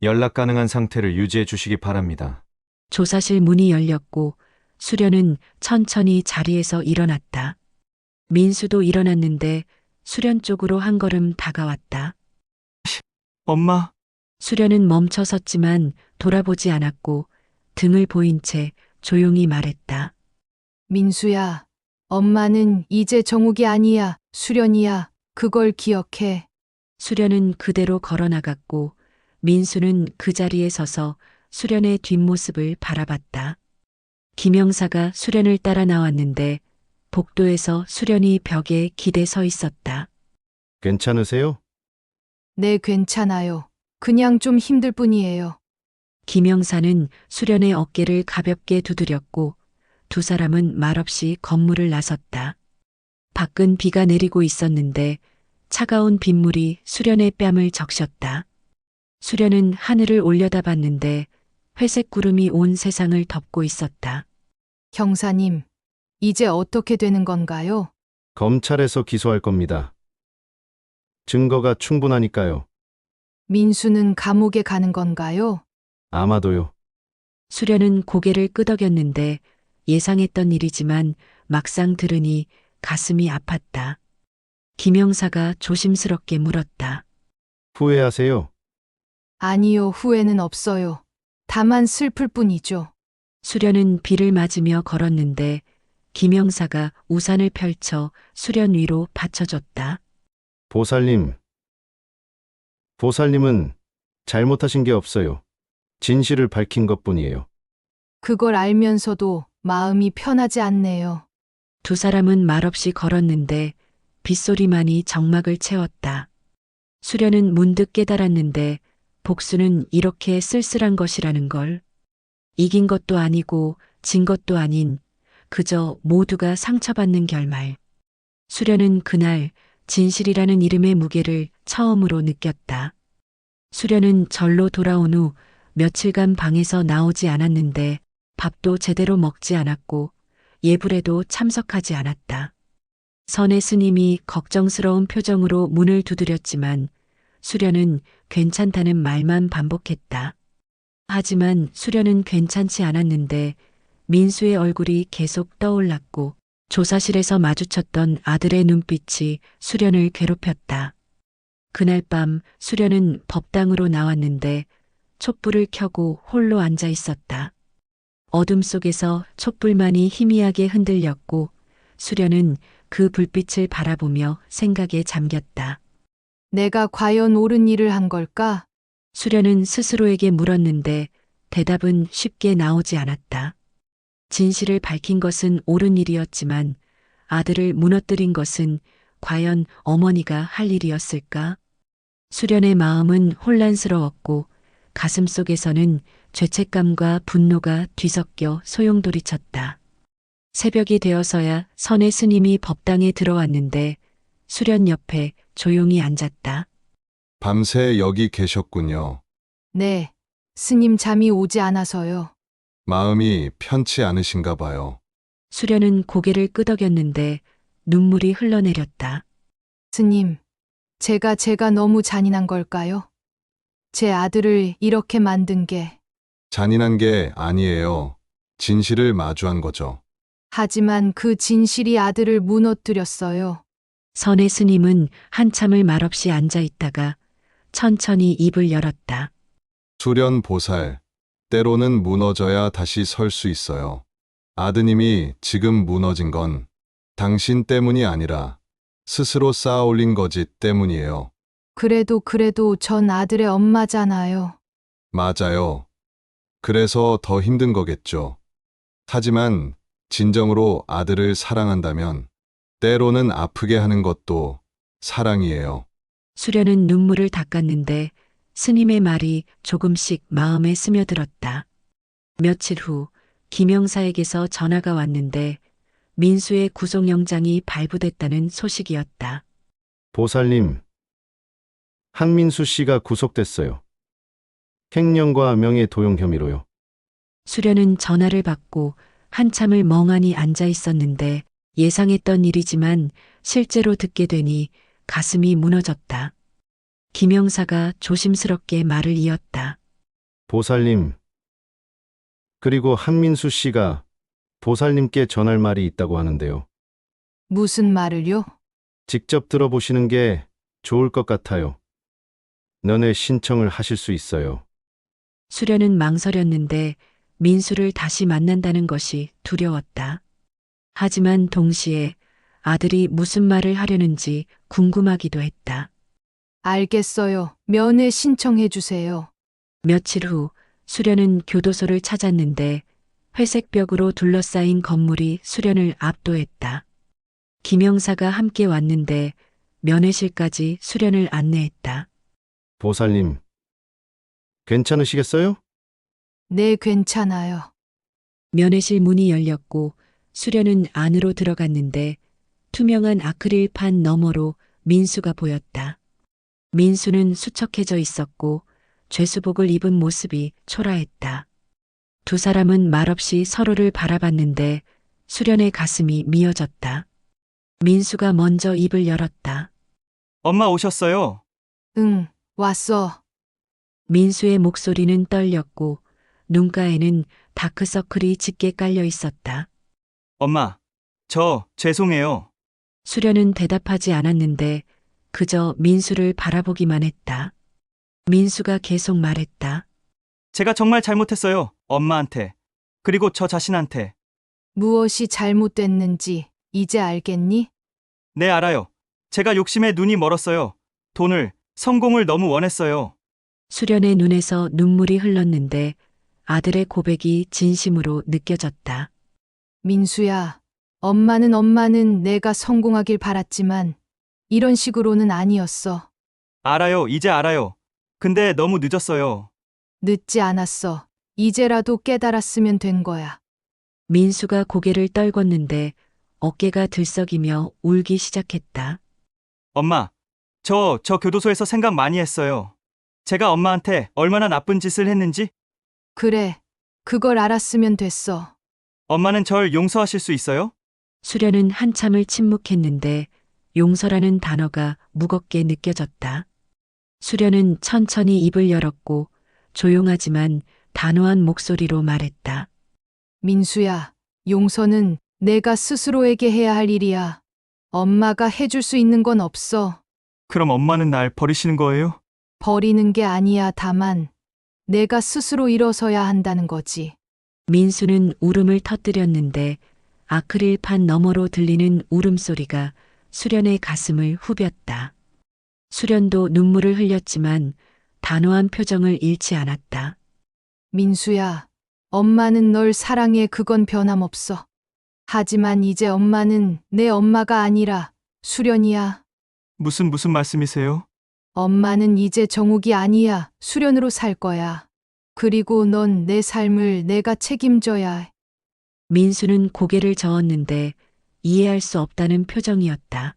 연락 가능한 상태를 유지해 주시기 바랍니다. 조사실 문이 열렸고 수련은 천천히 자리에서 일어났다. 민수도 일어났는데 수련 쪽으로 한 걸음 다가왔다. 엄마, 수련은 멈춰 섰지만 돌아보지 않았고 등을 보인 채 조용히 말했다. 민수야, 엄마는 이제 정욱이 아니야, 수련이야. 그걸 기억해. 수련은 그대로 걸어나갔고 민수는 그 자리에 서서 수련의 뒷모습을 바라봤다. 김영사가 수련을 따라 나왔는데 복도에서 수련이 벽에 기대 서 있었다. 괜찮으세요? 네, 괜찮아요. 그냥 좀 힘들 뿐이에요. 김영사는 수련의 어깨를 가볍게 두드렸고 두 사람은 말없이 건물을 나섰다. 밖은 비가 내리고 있었는데 차가운 빗물이 수련의 뺨을 적셨다. 수련은 하늘을 올려다봤는데 회색 구름이 온 세상을 덮고 있었다. 형사님, 이제 어떻게 되는 건가요? 검찰에서 기소할 겁니다. 증거가 충분하니까요. 민수는 감옥에 가는 건가요? 아마도요. 수련은 고개를 끄덕였는데 예상했던 일이지만 막상 들으니 가슴이 아팠다. 김영사가 조심스럽게 물었다. 후회하세요? 아니요, 후회는 없어요. 다만 슬플 뿐이죠. 수련은 비를 맞으며 걸었는데 김영사가 우산을 펼쳐 수련 위로 받쳐줬다. 보살님은 잘못하신 게 없어요. 진실을 밝힌 것뿐이에요. 그걸 알면서도 마음이 편하지 않네요. 두 사람은 말없이 걸었는데 빗소리만이 정막을 채웠다. 수련은 문득 깨달았는데 복수는 이렇게 쓸쓸한 것이라는 걸. 이긴 것도 아니고 진 것도 아닌 그저 모두가 상처받는 결말. 수련은 그날 진실이라는 이름의 무게를 처음으로 느꼈다. 수련은 절로 돌아온 후 며칠간 방에서 나오지 않았는데 밥도 제대로 먹지 않았고 예불에도 참석하지 않았다. 선의 스님이 걱정스러운 표정으로 문을 두드렸지만 수련은 괜찮다는 말만 반복했다. 하지만 수련은 괜찮지 않았는데 민수의 얼굴이 계속 떠올랐고 조사실에서 마주쳤던 아들의 눈빛이 수련을 괴롭혔다. 그날 밤 수련은 법당으로 나왔는데 촛불을 켜고 홀로 앉아 있었다. 어둠 속에서 촛불만이 희미하게 흔들렸고 수련은 그 불빛을 바라보며 생각에 잠겼다. 내가 과연 옳은 일을 한 걸까? 수련은 스스로에게 물었는데 대답은 쉽게 나오지 않았다. 진실을 밝힌 것은 옳은 일이었지만 아들을 무너뜨린 것은 과연 어머니가 할 일이었을까? 수련의 마음은 혼란스러웠고 가슴 속에서는 죄책감과 분노가 뒤섞여 소용돌이쳤다. 새벽이 되어서야 선의 스님이 법당에 들어왔는데 수련 옆에 조용히 앉았다. 밤새 여기 계셨군요. 네, 스님 잠이 오지 않아서요. 마음이 편치 않으신가 봐요. 수련은 고개를 끄덕였는데 눈물이 흘러내렸다. 스님, 제가 너무 잔인한 걸까요? 제 아들을 이렇게 만든 게. 잔인한 게 아니에요. 진실을 마주한 거죠. 하지만 그 진실이 아들을 무너뜨렸어요. 선의 스님은 한참을 말없이 앉아 있다가 천천히 입을 열었다. 수련 보살, 때로는 무너져야 다시 설 수 있어요. 아드님이 지금 무너진 건 당신 때문이 아니라 스스로 쌓아 올린 거짓 때문이에요. 그래도 전 아들의 엄마잖아요. 맞아요. 그래서 더 힘든 거겠죠. 하지만 진정으로 아들을 사랑한다면 때로는 아프게 하는 것도 사랑이에요. 수련은 눈물을 닦았는데 스님의 말이 조금씩 마음에 스며들었다. 며칠 후 김영사에게서 전화가 왔는데 민수의 구속영장이 발부됐다는 소식이었다. 보살님, 한민수 씨가 구속됐어요. 횡령과 명예도용 혐의로요. 수련은 전화를 받고 한참을 멍하니 앉아 있었는데 예상했던 일이지만 실제로 듣게 되니 가슴이 무너졌다. 김영사가 조심스럽게 말을 이었다. 보살님, 그리고 한민수 씨가 보살님께 전할 말이 있다고 하는데요. 무슨 말을요? 직접 들어보시는 게 좋을 것 같아요. 면회 신청을 하실 수 있어요. 수련은 망설였는데 민수를 다시 만난다는 것이 두려웠다. 하지만 동시에 아들이 무슨 말을 하려는지 궁금하기도 했다. 알겠어요. 면회 신청해 주세요. 며칠 후 수련은 교도소를 찾았는데 회색 벽으로 둘러싸인 건물이 수련을 압도했다. 김영사가 함께 왔는데 면회실까지 수련을 안내했다. 보살님, 괜찮으시겠어요? 네, 괜찮아요. 면회실 문이 열렸고 수련은 안으로 들어갔는데 투명한 아크릴판 너머로 민수가 보였다. 민수는 수척해져 있었고 죄수복을 입은 모습이 초라했다. 두 사람은 말없이 서로를 바라봤는데 수련의 가슴이 미어졌다. 민수가 먼저 입을 열었다. 엄마 오셨어요? 응, 왔어. 민수의 목소리는 떨렸고 눈가에는 다크서클이 짙게 깔려 있었다. 엄마, 저 죄송해요. 수련은 대답하지 않았는데 그저 민수를 바라보기만 했다. 민수가 계속 말했다. 제가 정말 잘못했어요. 엄마한테. 그리고 저 자신한테. 무엇이 잘못됐는지 이제 알겠니? 네, 알아요. 제가 욕심에 눈이 멀었어요. 돈을, 성공을 너무 원했어요. 수련의 눈에서 눈물이 흘렀는데 아들의 고백이 진심으로 느껴졌다. 민수야, 엄마는 내가 성공하길 바랐지만 이런 식으로는 아니었어. 알아요. 이제 알아요. 근데 너무 늦었어요. 늦지 않았어. 이제라도 깨달았으면 된 거야. 민수가 고개를 떨궜는데 어깨가 들썩이며 울기 시작했다. 엄마, 저 교도소에서 생각 많이 했어요. 제가 엄마한테 얼마나 나쁜 짓을 했는지. 그래, 그걸 알았으면 됐어. 엄마는 절 용서하실 수 있어요? 수련은 한참을 침묵했는데 용서라는 단어가 무겁게 느껴졌다. 수련은 천천히 입을 열었고 조용하지만 단호한 목소리로 말했다. 민수야, 용서는 내가 스스로에게 해야 할 일이야. 엄마가 해줄 수 있는 건 없어. 그럼 엄마는 날 버리시는 거예요? 버리는 게 아니야. 다만 내가 스스로 일어서야 한다는 거지. 민수는 울음을 터뜨렸는데 아크릴판 너머로 들리는 울음소리가 수련의 가슴을 후볐다. 수련도 눈물을 흘렸지만 단호한 표정을 잃지 않았다. 민수야, 엄마는 널 사랑해. 그건 변함없어. 하지만 이제 엄마는 내 엄마가 아니라 수련이야. 무슨 말씀이세요? 엄마는 이제 정욱이 아니야. 수련으로 살 거야. 그리고 넌 내 삶을 내가 책임져야 해. 민수는 고개를 저었는데 이해할 수 없다는 표정이었다.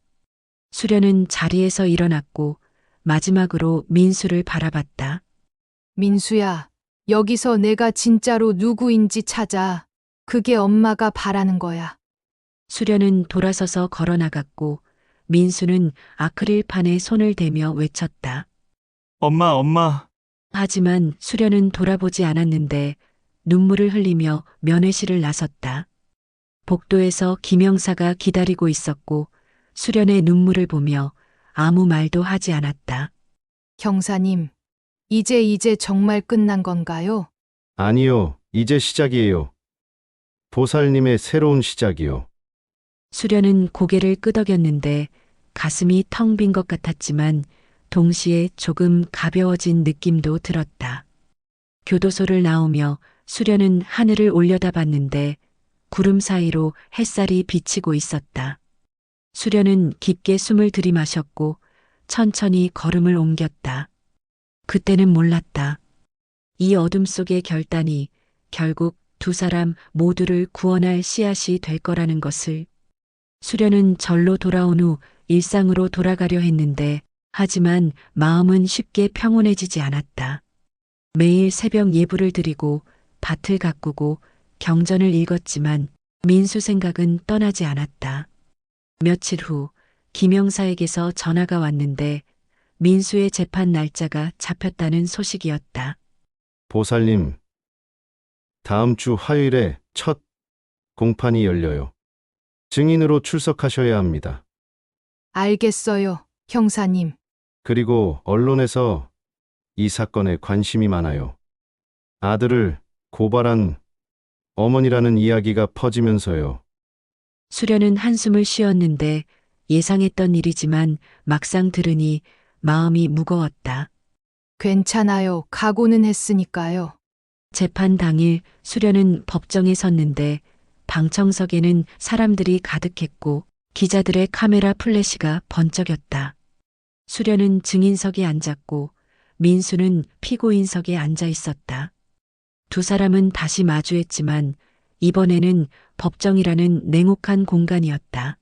수련은 자리에서 일어났고 마지막으로 민수를 바라봤다. 민수야, 여기서 내가 진짜로 누구인지 찾아. 그게 엄마가 바라는 거야. 수련은 돌아서서 걸어나갔고 민수는 아크릴판에 손을 대며 외쳤다. 엄마. 하지만 수련은 돌아보지 않았는데 눈물을 흘리며 면회실을 나섰다. 복도에서 김영사가 기다리고 있었고 수련의 눈물을 보며 아무 말도 하지 않았다. 형사님, 이제 정말 끝난 건가요? 아니요, 이제 시작이에요. 보살님의 새로운 시작이요. 수련은 고개를 끄덕였는데 가슴이 텅 빈 것 같았지만 동시에 조금 가벼워진 느낌도 들었다. 교도소를 나오며 수련은 하늘을 올려다봤는데 구름 사이로 햇살이 비치고 있었다. 수련은 깊게 숨을 들이마셨고 천천히 걸음을 옮겼다. 그때는 몰랐다. 이 어둠 속의 결단이 결국 두 사람 모두를 구원할 씨앗이 될 거라는 것을. 수련은 절로 돌아온 후 일상으로 돌아가려 했는데 하지만 마음은 쉽게 평온해지지 않았다. 매일 새벽 예불을 드리고 밭을 가꾸고 경전을 읽었지만 민수 생각은 떠나지 않았다. 며칠 후 김영사에게서 전화가 왔는데 민수의 재판 날짜가 잡혔다는 소식이었다. 보살님, 다음 주 화요일에 첫 공판이 열려요. 증인으로 출석하셔야 합니다. 알겠어요, 형사님. 그리고 언론에서 이 사건에 관심이 많아요. 아들을 고발한 어머니라는 이야기가 퍼지면서요. 수련은 한숨을 쉬었는데 예상했던 일이지만 막상 들으니 마음이 무거웠다. 괜찮아요. 각오는 했으니까요. 재판 당일 수련은 법정에 섰는데 방청석에는 사람들이 가득했고 기자들의 카메라 플래시가 번쩍였다. 수련은 증인석에 앉았고 민수는 피고인석에 앉아 있었다. 두 사람은 다시 마주했지만 이번에는 법정이라는 냉혹한 공간이었다.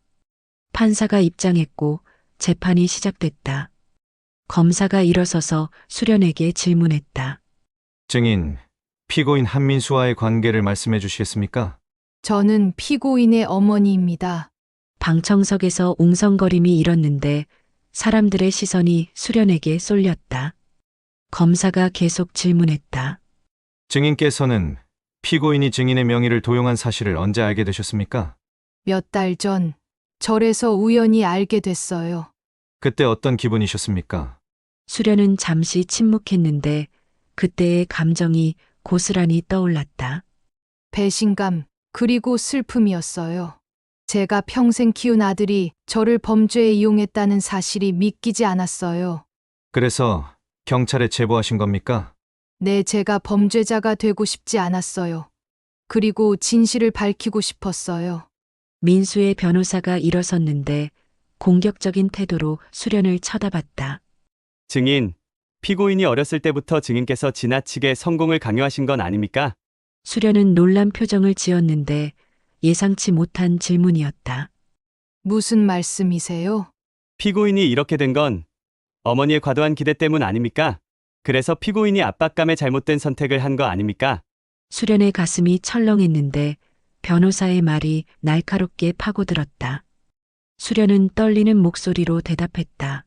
판사가 입장했고 재판이 시작됐다. 검사가 일어서서 수련에게 질문했다. 증인, 피고인 한민수와의 관계를 말씀해 주시겠습니까? 저는 피고인의 어머니입니다. 방청석에서 웅성거림이 일었는데 사람들의 시선이 수련에게 쏠렸다. 검사가 계속 질문했다. 증인께서는 피고인이 증인의 명의를 도용한 사실을 언제 알게 되셨습니까? 몇 달 전 절에서 우연히 알게 됐어요. 그때 어떤 기분이셨습니까? 수련은 잠시 침묵했는데 그때의 감정이 고스란히 떠올랐다. 배신감, 그리고 슬픔이었어요. 제가 평생 키운 아들이 저를 범죄에 이용했다는 사실이 믿기지 않았어요. 그래서 경찰에 제보하신 겁니까? 네, 제가 범죄자가 되고 싶지 않았어요. 그리고 진실을 밝히고 싶었어요. 민수의 변호사가 일어섰는데 공격적인 태도로 수련을 쳐다봤다. 증인, 피고인이 어렸을 때부터 증인께서 지나치게 성공을 강요하신 건 아닙니까? 수련은 놀란 표정을 지었는데 예상치 못한 질문이었다. 무슨 말씀이세요? 피고인이 이렇게 된 건 어머니의 과도한 기대 때문 아닙니까? 그래서 피고인이 압박감에 잘못된 선택을 한 거 아닙니까? 수련의 가슴이 철렁했는데 변호사의 말이 날카롭게 파고들었다. 수련은 떨리는 목소리로 대답했다.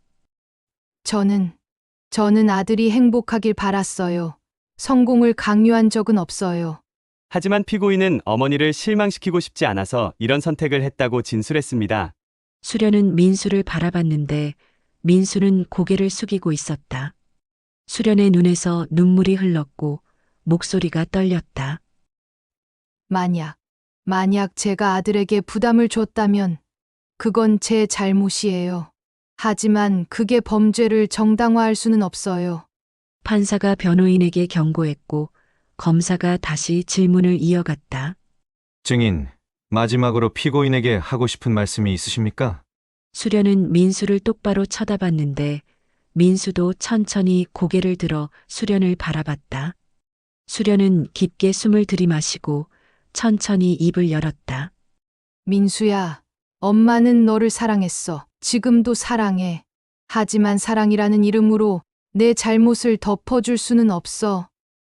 저는 아들이 행복하길 바랐어요. 성공을 강요한 적은 없어요. 하지만 피고인은 어머니를 실망시키고 싶지 않아서 이런 선택을 했다고 진술했습니다. 수련은 민수를 바라봤는데 민수는 고개를 숙이고 있었다. 수련의 눈에서 눈물이 흘렀고 목소리가 떨렸다. 만약 제가 아들에게 부담을 줬다면 그건 제 잘못이에요. 하지만 그게 범죄를 정당화할 수는 없어요. 판사가 변호인에게 경고했고 검사가 다시 질문을 이어갔다. 증인, 마지막으로 피고인에게 하고 싶은 말씀이 있으십니까? 수련은 민수를 똑바로 쳐다봤는데 민수도 천천히 고개를 들어 수련을 바라봤다. 수련은 깊게 숨을 들이마시고 천천히 입을 열었다. 민수야, 엄마는 너를 사랑했어. 지금도 사랑해. 하지만 사랑이라는 이름으로 내 잘못을 덮어줄 수는 없어.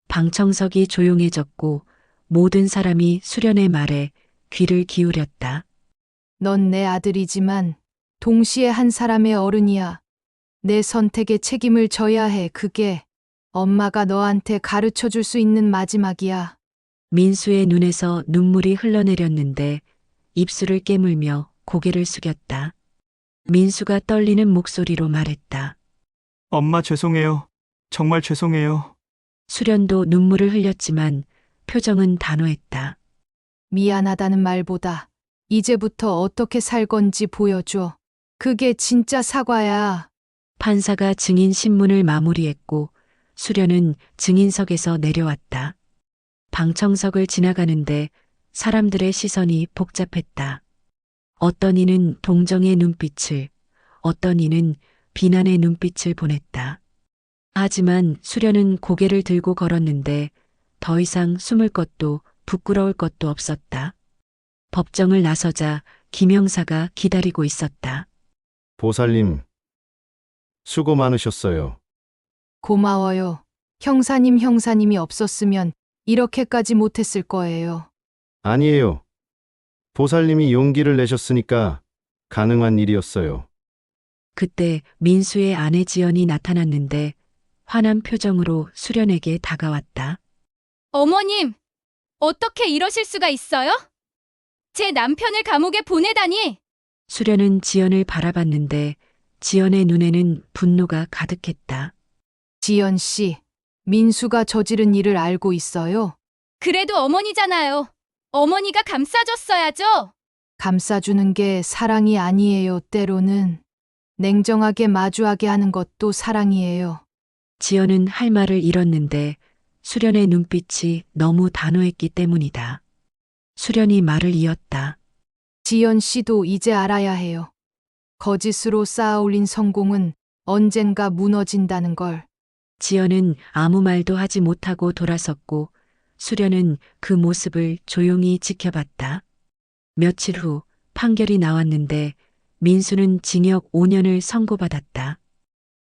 방청석이 조용해졌고 모든 사람이 수련의 말에 귀를 기울였다. 넌 내 아들이지만 동시에 한 사람의 어른이야. 내 선택에 책임을 져야 해. 그게 엄마가 너한테 가르쳐 줄 수 있는 마지막이야. 민수의 눈에서 눈물이 흘러내렸는데 입술을 깨물며 고개를 숙였다. 민수가 떨리는 목소리로 말했다. 엄마 죄송해요. 정말 죄송해요. 수련도 눈물을 흘렸지만 표정은 단호했다. 미안하다는 말보다 이제부터 어떻게 살 건지 보여줘. 그게 진짜 사과야. 판사가 증인 신문을 마무리했고 수련은 증인석에서 내려왔다. 방청석을 지나가는데 사람들의 시선이 복잡했다. 어떤 이는 동정의 눈빛을, 어떤 이는 비난의 눈빛을 보냈다. 하지만 수련은 고개를 들고 걸었는데 더 이상 숨을 것도 부끄러울 것도 없었다. 법정을 나서자 김 형사가 기다리고 있었다. 보살님, 수고 많으셨어요. 고마워요. 형사님이 없었으면 이렇게까지 못했을 거예요. 아니에요. 보살님이 용기를 내셨으니까 가능한 일이었어요. 그때 민수의 아내 지연이 나타났는데 화난 표정으로 수련에게 다가왔다. 어머님, 어떻게 이러실 수가 있어요? 제 남편을 감옥에 보내다니! 수련은 지연을 바라봤는데 지연의 눈에는 분노가 가득했다. 지연 씨, 민수가 저지른 일을 알고 있어요? 그래도 어머니잖아요. 어머니가 감싸줬어야죠. 감싸주는 게 사랑이 아니에요, 때로는. 냉정하게 마주하게 하는 것도 사랑이에요. 지연은 할 말을 잃었는데 수련의 눈빛이 너무 단호했기 때문이다. 수련이 말을 이었다. 지연 씨도 이제 알아야 해요. 거짓으로 쌓아올린 성공은 언젠가 무너진다는 걸. 지연은 아무 말도 하지 못하고 돌아섰고 수련은 그 모습을 조용히 지켜봤다. 며칠 후 판결이 나왔는데 민수는 징역 5년을 선고받았다.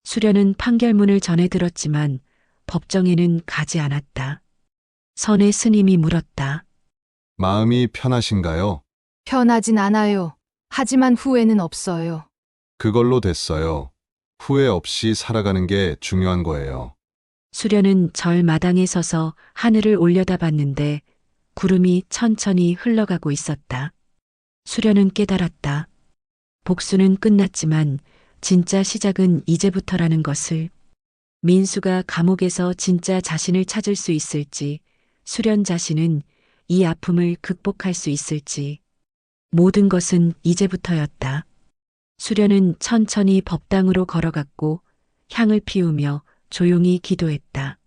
수련은 판결문을 전해 들었지만 법정에는 가지 않았다. 선의 스님이 물었다. 마음이 편하신가요? 편하진 않아요. 하지만 후회는 없어요. 그걸로 됐어요. 후회 없이 살아가는 게 중요한 거예요. 수련은 절 마당에 서서 하늘을 올려다봤는데 구름이 천천히 흘러가고 있었다. 수련은 깨달았다. 복수는 끝났지만 진짜 시작은 이제부터라는 것을. 민수가 감옥에서 진짜 자신을 찾을 수 있을지, 수련 자신은 이 아픔을 극복할 수 있을지. 모든 것은 이제부터였다. 수련은 천천히 법당으로 걸어갔고 향을 피우며 조용히 기도했다.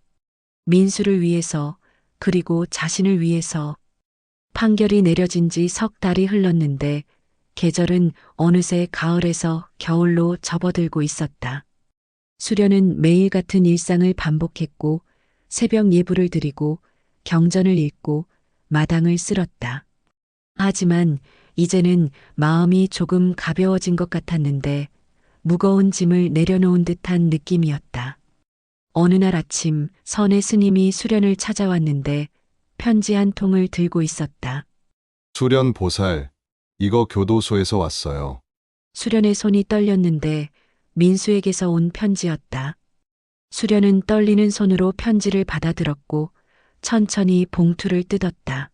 민수를 위해서, 그리고 자신을 위해서. 판결이 내려진 지 석 달이 흘렀는데 계절은 어느새 가을에서 겨울로 접어들고 있었다. 수련은 매일 같은 일상을 반복했고 새벽 예불을 드리고 경전을 읽고 마당을 쓸었다. 하지만 이제는 마음이 조금 가벼워진 것 같았는데 무거운 짐을 내려놓은 듯한 느낌이었다. 어느 날 아침 선의 스님이 수련을 찾아왔는데 편지 한 통을 들고 있었다. 수련 보살, 이거 교도소에서 왔어요. 수련의 손이 떨렸는데 민수에게서 온 편지였다. 수련은 떨리는 손으로 편지를 받아들었고 천천히 봉투를 뜯었다.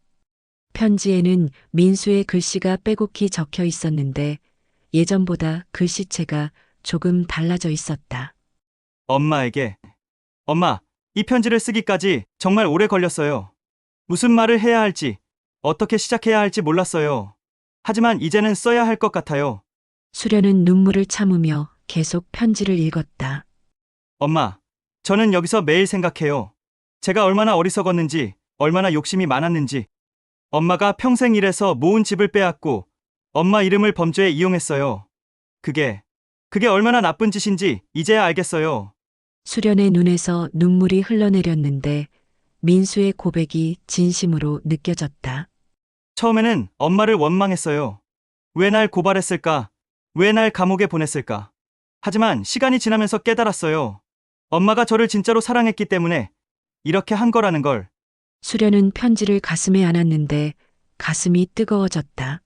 편지에는 민수의 글씨가 빼곡히 적혀 있었는데 예전보다 글씨체가 조금 달라져 있었다. 엄마에게. 엄마, 이 편지를 쓰기까지 정말 오래 걸렸어요. 무슨 말을 해야 할지, 어떻게 시작해야 할지 몰랐어요. 하지만 이제는 써야 할 것 같아요. 수련은 눈물을 참으며 계속 편지를 읽었다. 엄마, 저는 여기서 매일 생각해요. 제가 얼마나 어리석었는지, 얼마나 욕심이 많았는지. 엄마가 평생 일해서 모은 집을 빼앗고 엄마 이름을 범죄에 이용했어요. 그게 얼마나 나쁜 짓인지 이제야 알겠어요. 수련의 눈에서 눈물이 흘러내렸는데 민수의 고백이 진심으로 느껴졌다. 처음에는 엄마를 원망했어요. 왜 날 고발했을까? 왜 날 감옥에 보냈을까? 하지만 시간이 지나면서 깨달았어요. 엄마가 저를 진짜로 사랑했기 때문에 이렇게 한 거라는 걸. 수련은 편지를 가슴에 안았는데 가슴이 뜨거워졌다.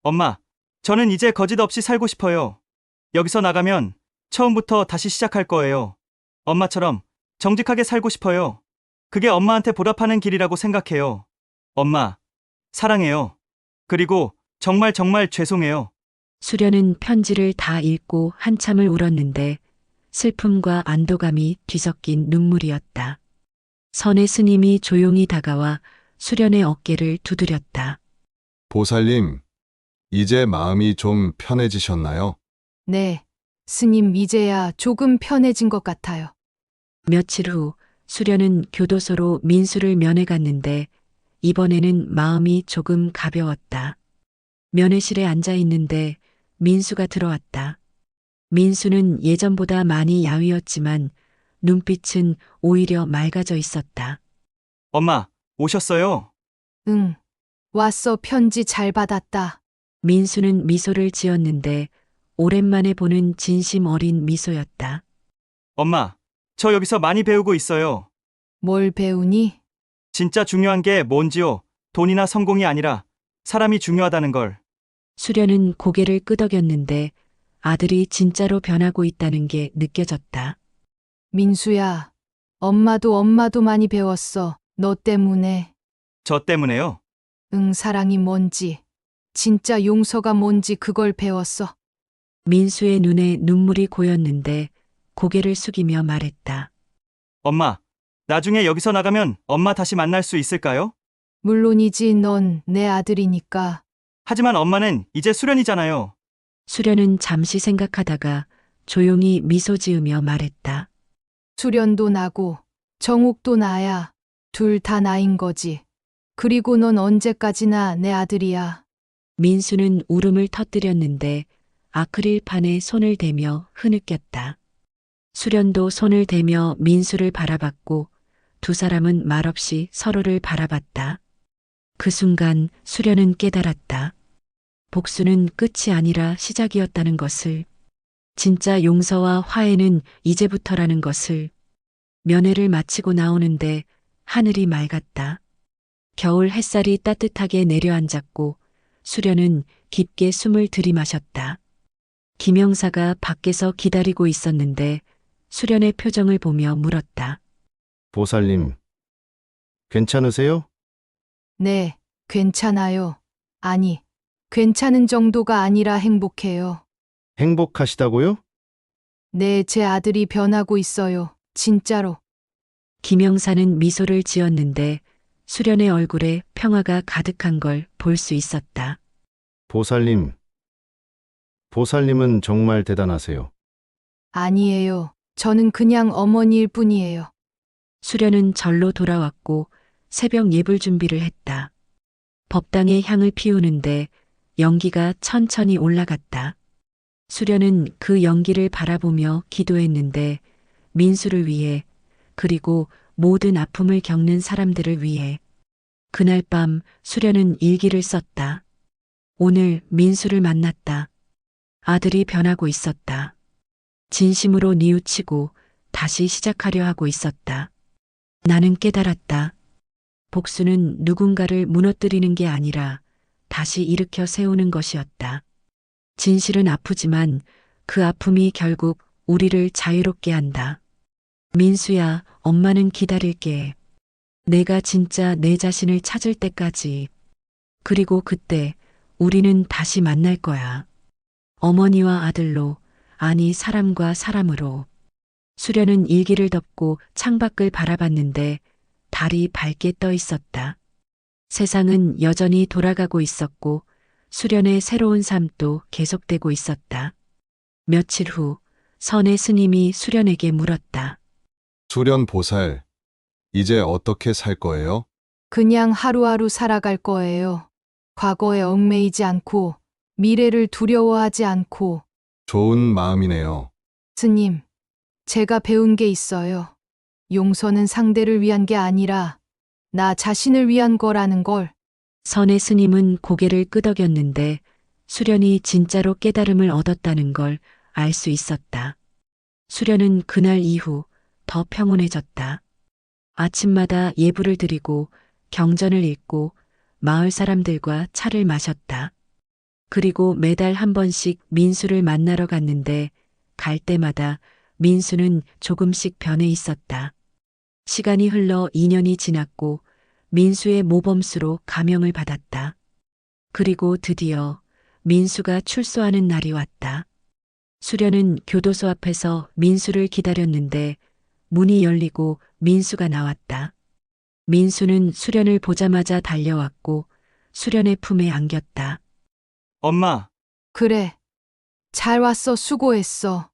엄마, 저는 이제 거짓 없이 살고 싶어요. 여기서 나가면 처음부터 다시 시작할 거예요. 엄마처럼 정직하게 살고 싶어요. 그게 엄마한테 보답하는 길이라고 생각해요. 엄마, 사랑해요. 그리고 정말 죄송해요. 수련은 편지를 다 읽고 한참을 울었는데 슬픔과 안도감이 뒤섞인 눈물이었다. 선의 스님이 조용히 다가와 수련의 어깨를 두드렸다. 보살님, 이제 마음이 좀 편해지셨나요? 네, 스님 이제야 조금 편해진 것 같아요. 며칠 후 수련은 교도소로 민수를 면회 갔는데 이번에는 마음이 조금 가벼웠다. 면회실에 앉아 있는데 민수가 들어왔다. 민수는 예전보다 많이 야위었지만 눈빛은 오히려 맑아져 있었다. 엄마, 오셨어요? 응. 왔어. 편지 잘 받았다. 민수는 미소를 지었는데 오랜만에 보는 진심 어린 미소였다. 엄마, 저 여기서 많이 배우고 있어요. 뭘 배우니? 진짜 중요한 게 뭔지요? 돈이나 성공이 아니라 사람이 중요하다는 걸. 수련은 고개를 끄덕였는데 아들이 진짜로 변하고 있다는 게 느껴졌다. 민수야, 엄마도 많이 배웠어. 너 때문에. 저 때문에요. 응, 사랑이 뭔지, 진짜 용서가 뭔지 그걸 배웠어. 민수의 눈에 눈물이 고였는데 고개를 숙이며 말했다. 엄마, 나중에 여기서 나가면 엄마 다시 만날 수 있을까요? 물론이지, 넌 내 아들이니까. 하지만 엄마는 이제 수련이잖아요. 수련은 잠시 생각하다가 조용히 미소 지으며 말했다. 수련도 나고, 정욱도 나야. 둘 다 나인 거지. 그리고 넌 언제까지나 내 아들이야. 민수는 울음을 터뜨렸는데 아크릴판에 손을 대며 흐느꼈다. 수련도 손을 대며 민수를 바라봤고 두 사람은 말없이 서로를 바라봤다. 그 순간 수련은 깨달았다. 복수는 끝이 아니라 시작이었다는 것을, 진짜 용서와 화해는 이제부터라는 것을. 면회를 마치고 나오는데 하늘이 맑았다. 겨울 햇살이 따뜻하게 내려앉았고 수련은 깊게 숨을 들이마셨다. 김영사가 밖에서 기다리고 있었는데 수련의 표정을 보며 물었다. 보살님, 괜찮으세요? 네, 괜찮아요. 아니, 괜찮은 정도가 아니라 행복해요. 행복하시다고요? 네, 제 아들이 변하고 있어요. 진짜로. 김영사는 미소를 지었는데 수련의 얼굴에 평화가 가득한 걸 볼 수 있었다. 보살님은 정말 대단하세요. 아니에요. 저는 그냥 어머니일 뿐이에요. 수련은 절로 돌아왔고 새벽 예불 준비를 했다. 법당에 향을 피우는데 연기가 천천히 올라갔다. 수련은 그 연기를 바라보며 기도했는데 민수를 위해, 그리고 모든 아픔을 겪는 사람들을 위해. 그날 밤 수련은 일기를 썼다. 오늘 민수를 만났다. 아들이 변하고 있었다. 진심으로 뉘우치고 다시 시작하려 하고 있었다. 나는 깨달았다. 복수는 누군가를 무너뜨리는 게 아니라 다시 일으켜 세우는 것이었다. 진실은 아프지만 그 아픔이 결국 우리를 자유롭게 한다. 민수야, 엄마는 기다릴게. 내가 진짜 내 자신을 찾을 때까지. 그리고 그때 우리는 다시 만날 거야. 어머니와 아들로, 아니 사람과 사람으로. 수련은 일기를 덮고 창밖을 바라봤는데 달이 밝게 떠 있었다. 세상은 여전히 돌아가고 있었고 수련의 새로운 삶도 계속되고 있었다. 며칠 후 선의 스님이 수련에게 물었다. 수련 보살, 이제 어떻게 살 거예요? 그냥 하루하루 살아갈 거예요. 과거에 얽매이지 않고, 미래를 두려워하지 않고. 좋은 마음이네요. 스님, 제가 배운 게 있어요. 용서는 상대를 위한 게 아니라 나 자신을 위한 거라는 걸. 선의 스님은 고개를 끄덕였는데 수련이 진짜로 깨달음을 얻었다는 걸 알 수 있었다. 수련은 그날 이후 더 평온해졌다. 아침마다 예불을 드리고 경전을 읽고 마을 사람들과 차를 마셨다. 그리고 매달 한 번씩 민수를 만나러 갔는데 갈 때마다 민수는 조금씩 변해 있었다. 시간이 흘러 2년이 지났고 민수의 모범수로 가명을 받았다. 그리고 드디어 민수가 출소하는 날이 왔다. 수련은 교도소 앞에서 민수를 기다렸는데 문이 열리고 민수가 나왔다. 민수는 수련을 보자마자 달려왔고 수련의 품에 안겼다. 엄마, 그래. 잘 왔어. 수고했어.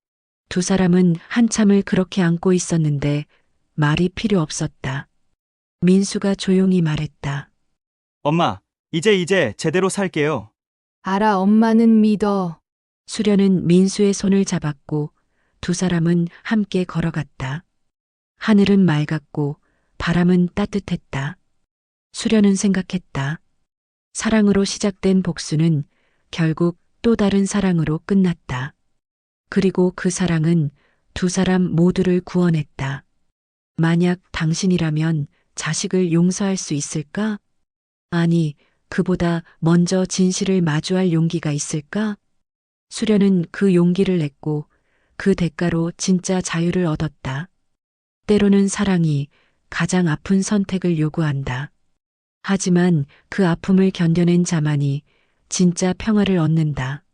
두 사람은 한참을 그렇게 안고 있었는데 말이 필요 없었다. 민수가 조용히 말했다. 엄마, 이제 제대로 살게요. 알아, 엄마는 믿어. 수련은 민수의 손을 잡았고 두 사람은 함께 걸어갔다. 하늘은 맑았고 바람은 따뜻했다. 수련은 생각했다. 사랑으로 시작된 복수는 결국 또 다른 사랑으로 끝났다. 그리고 그 사랑은 두 사람 모두를 구원했다. 만약 당신이라면 자식을 용서할 수 있을까? 아니, 그보다 먼저 진실을 마주할 용기가 있을까? 수련은 그 용기를 냈고 그 대가로 진짜 자유를 얻었다. 때로는 사랑이 가장 아픈 선택을 요구한다. 하지만 그 아픔을 견뎌낸 자만이 진짜 평화를 얻는다.